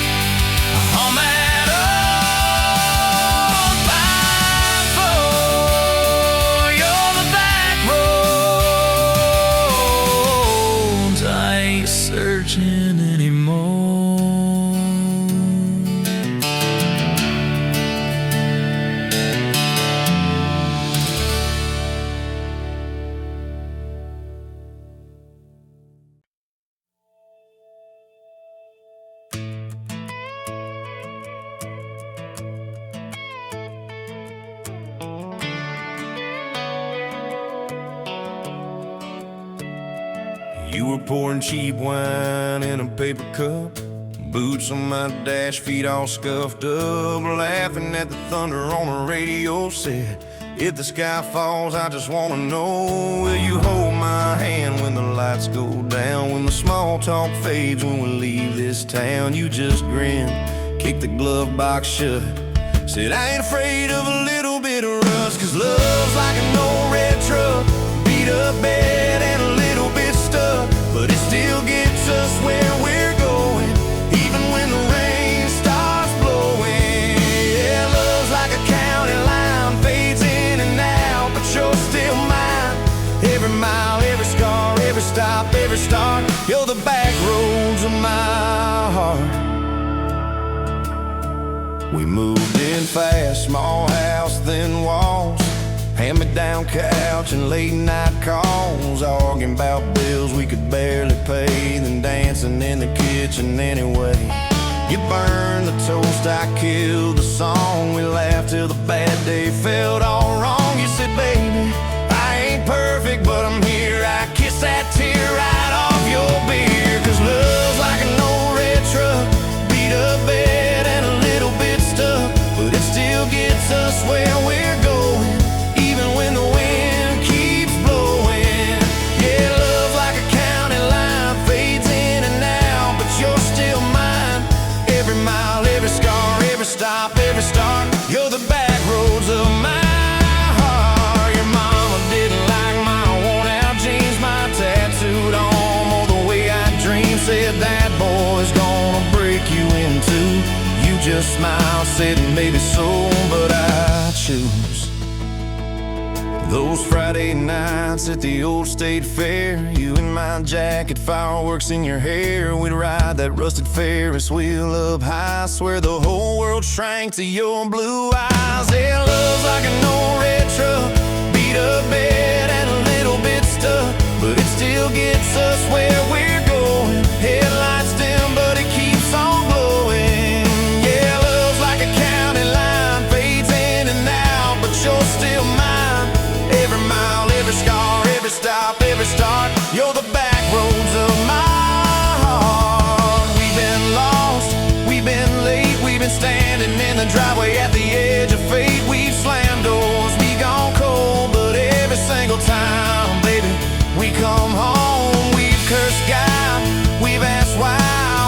on that old pine floor. You're the back roads, I ain't searching anymore. You were pouring cheap wine in a paper cup, boots on my dash, feet all scuffed up, laughing at the thunder on the radio set. If the sky falls, I just wanna know, will you hold my hand when the lights go down, when the small talk fades, when we leave this town? You just grinned, kicked the glove box shut, said I ain't afraid of a little bit of rust, 'cause love's like an old red truck, beat up bed and a little bit stuck, but it still gets us where we're going, even when the rain starts blowing. Yeah, love's like a county line, fades in and out, but you're still mine. Every mile, every scar, every stop, every start, you're the back roads of my heart. We moved in fast, small house, thin walls, hand-me-down couch and late-night calls, arguing about bills we could barely pay, then dancing in the kitchen anyway. You burned the toast, I killed the song. We laughed till the bad day felt all wrong. You said, baby, I ain't perfect, but I'm here. I kiss that tear right off your beer. Cause love's like an old red truck, beat up bed and a little bit stuck, but it still gets us where we're going, even when the wind keeps blowing. Yeah, love's like a county line, fades in and out, but you're still mine. Every mile, every scar, every stop, every start, you're the back roads of my heart. Your mama didn't like my worn-out jeans, my tattooed arm, or the way I dream. Said that boy's gonna break you in two. You just smiled, said maybe so, but I choose those Friday nights at the old state fair. You in my jacket, fireworks in your hair. We'd ride that rusted Ferris wheel up high. Swear the whole world shrank to your blue eyes. Yeah, love's like an old red truck, beat up bed and a little bit stuck, but it still gets us where we're going. Headlights dim, but it keeps on glowing. Yeah, love's like a county line, fades in and out, but you're still mine. Every mile, every scar, every stop, every start, you're the back roads of my heart. We've been lost, we've been late, we've been standing in the driveway at the edge of fate. We've slammed doors, we gone cold, but every single time, baby, we come home. We've cursed God, we've asked why,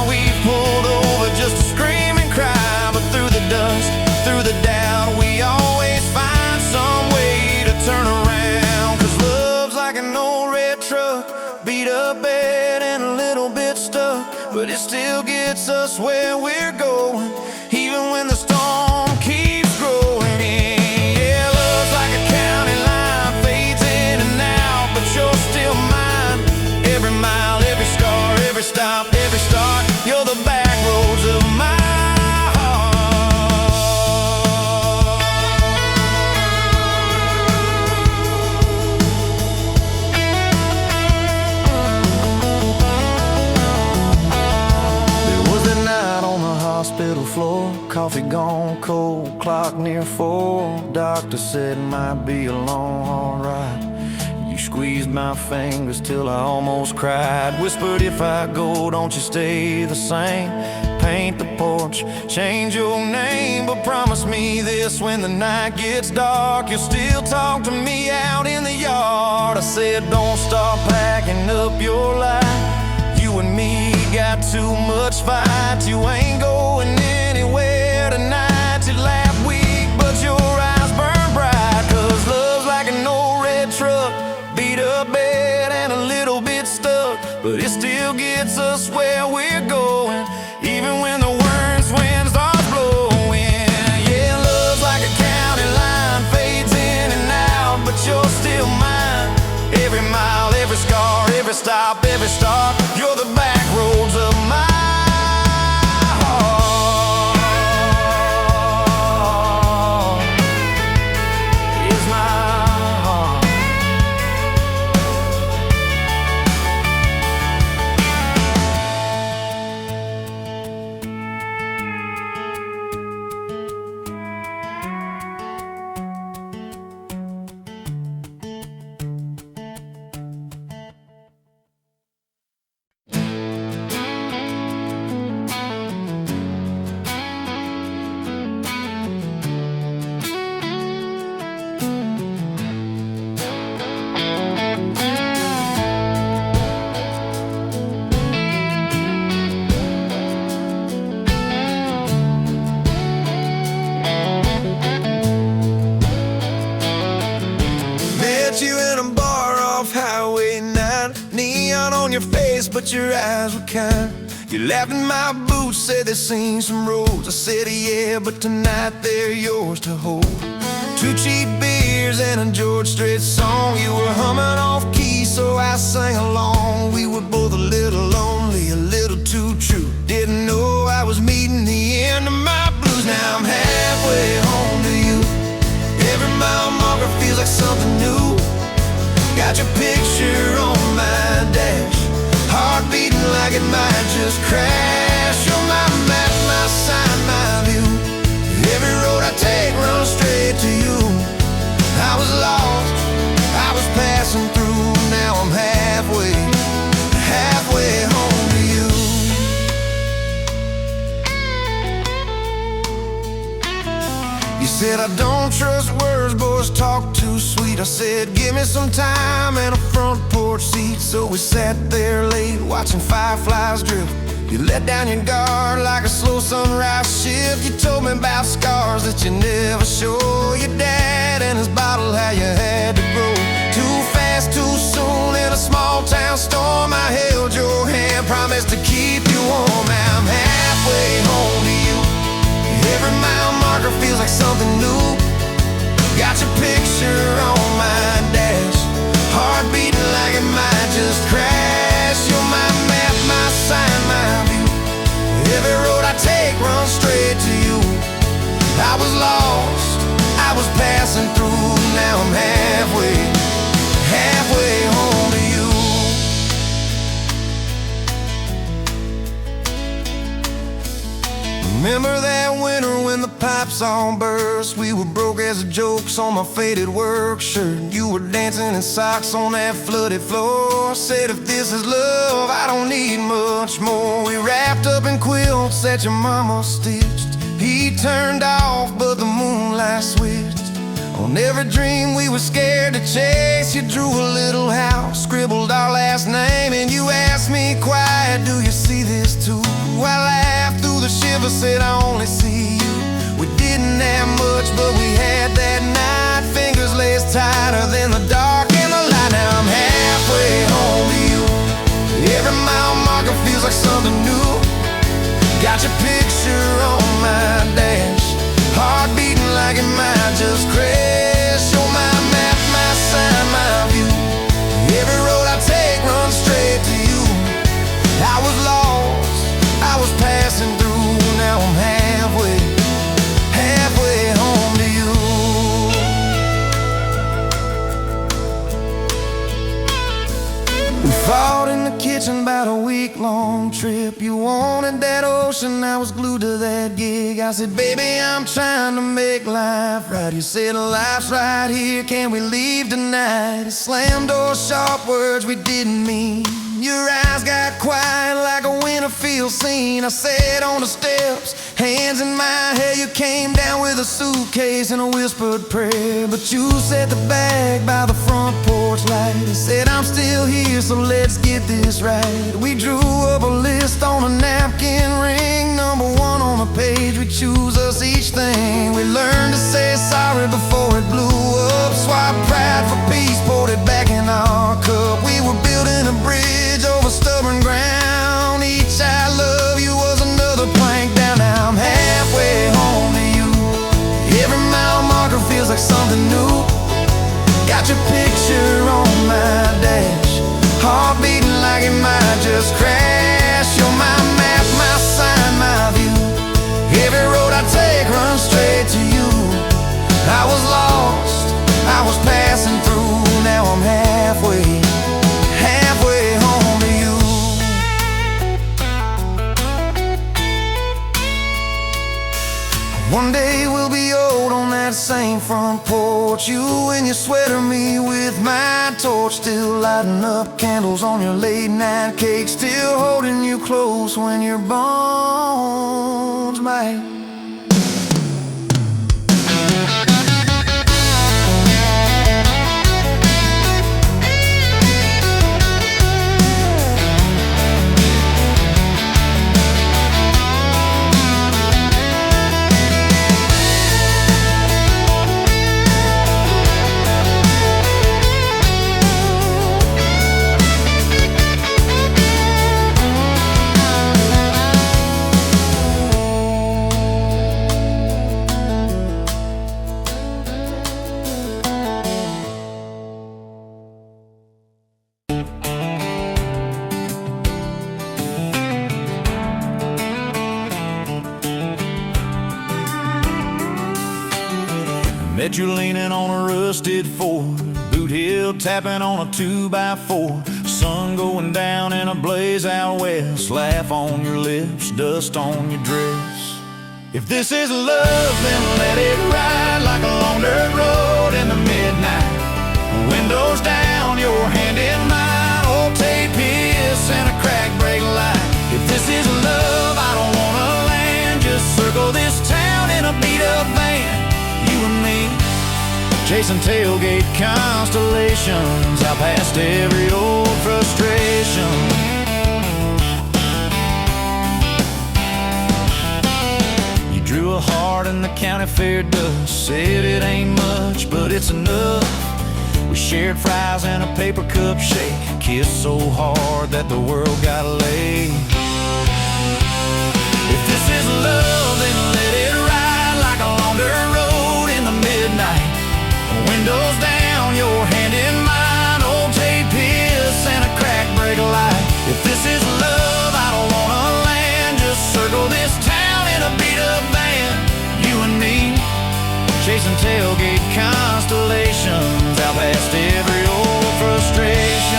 we've pulled over just to scream and cry, but through the dust, through the doubt, we always find some way to turn around. Cause love's like an old red truck, beat up bed and a little bit stuck, but it still gets us where we're going, even when the storm keeps growing. Yeah, love's like a county line, fades in and out, but you're still mine. Every mile, every scar, every stop, every start, you're the back roads of my hospital floor, coffee gone cold, clock near 4. Doctor said might be a long haul ride. You squeezed my fingers till I almost cried. Whispered, if I go, don't you stay the same. Paint the porch, change your name, but promise me this: when the night gets dark, you'll still talk to me out in the yard. I said, don't stop packing up your life. You and me got too much fight. You ain't going anywhere tonight. You laugh weak, but your eyes burn bright. Cause love's like an old red truck, beat up bed and a little bit stuck, but it still gets us where we're going, even when the worst wind starts blowing. Yeah, love's like a county line, fades in and out, but you're still mine. Every mile, every scar, every stop, every start, you're the back roads of my heart. Is my heart. But your eyes were kind. You laughed in my boots, said they've seen some roads. I said, yeah, but tonight they're yours to hold. 2 cheap beers and a George Strait song. You were humming off key, so I sang along. We were both a little lonely, a little too true. Didn't know I was meeting the end of my blues. Now I'm halfway home to you. Every mile marker feels like something like it might just crash. You're my map, my sign, my view. Every road I take runs straight to you. I was lost, I was passing through. Now I'm halfway, halfway home to you. You said I don't trust words, boys talk too sweet. I said give me some time and a front porch seat. So we sat there late watching fireflies drift. You let down your guard like a slow sunrise shift. You told me about scars that you never show. Your dad and his bottle, how you had to grow too fast, too soon in a small town storm. I held your hand, promised to keep you warm. Now I'm halfway home to you. Every mile marker feels like something new. Got your picture on my dash, heart beating like it might just crash. You're my map, my sign, my view. Every road I take runs straight to you. I was lost, I was passing through. Now I'm halfway, halfway home to you. Remember that winter when the pipes all burst? We were broke as the jokes on my faded work shirt. You were dancing in socks on that flooded floor. Said if this is love, I don't need much more. We wrapped up in quilts that your mama stitched. He turned off, but the moonlight switched. On every dream we were scared to chase, you drew a little house, scribbled our last name, and you asked me quiet, do you see this too? I laughed through the shiver, said I only see you. We didn't have much, but we had that night. Fingers laced tighter than the dark and the light. Now I'm halfway home to you. Every mile marker feels like something new. Got your picture on my dash, heart beating like it might just crash. You're my map, my sign, my view. Every road I take runs straight to you. I was lost, I was passing through. Now I'm halfway, halfway home to you. We fought in the kitchen about a week-long trip. You wanted that ocean, I was glued to that gig. I said, baby, I'm trying to make life right. You said, life's right here, can we leave tonight? It slammed doors, sharp words we didn't mean. Your eyes got quiet like a winter field scene. I sat on the steps, hands in my hair. You came down with a suitcase and a whispered prayer. But you set the bag by the front porch light and said, I'm still here, so let's get this right. We drew up a list on a napkin ring, number one on the page. We choose us each thing. We learned to say sorry before it blew up. Swap pride for peace, poured it back in our cup. We were building a bridge over stubborn ground. Each I love you was another plank down. Now I'm halfway home to you. Every mile marker feels like something new. Got your picture on my dash, heart beating like it might just crash. You're my map, my sign, my view. Every road I take runs straight to you. I was lost, I was passing through. Now I'm halfway, halfway home to you. One day we'll be old on that same front porch. You in your sweater, me with my torch. Still lighting up candles on your late night cake. Still holding you close when your bones might. Met you leaning on a rusted Ford, boot heel tapping on a 2x4. sun going down in a blaze out west, laugh on your lips, dust on your dress. If this is love, then let it ride like a long dirt road in the midnight. Windows down, your hand in mine, old tape hiss and a crack brake light. If this is love, I don't wanna land, just circle this town in a beat-up van. You and me, chasing tailgate constellations, out past every old frustration. You drew a heart in the county fair dust, said it ain't much, but it's enough. We shared fries and a paper cup shake, kissed so hard that the world got laid. If this is love, then let it ride like a long dirt road in the midnight. Windows down, your hand in mine, old tape hiss and a crack brake light. If this is love, I don't wanna land, just circle this town in a beat-up van. You and me, chasing tailgate constellations, out past every old frustration.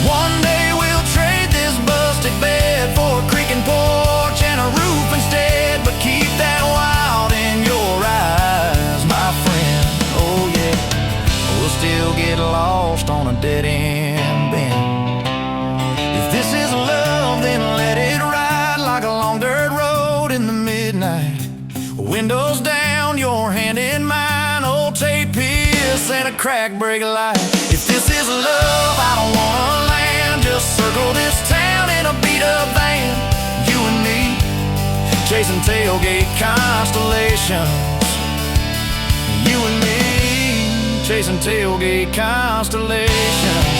One day we'll trade this busted bed for a creaking porch and a roof instead, but keep that wild in your eyes, my friend. Oh yeah, we'll still get lost on a dead-end bend. If this is love, then let it ride like a long dirt road in the midnight. Windows down, your hand in mine, old tape hiss and a crack brake light. If this is love, I don't wanna land, just circle this town in a beat-up van. You and me, chasing tailgate constellations. You and me, chasing tailgate constellations.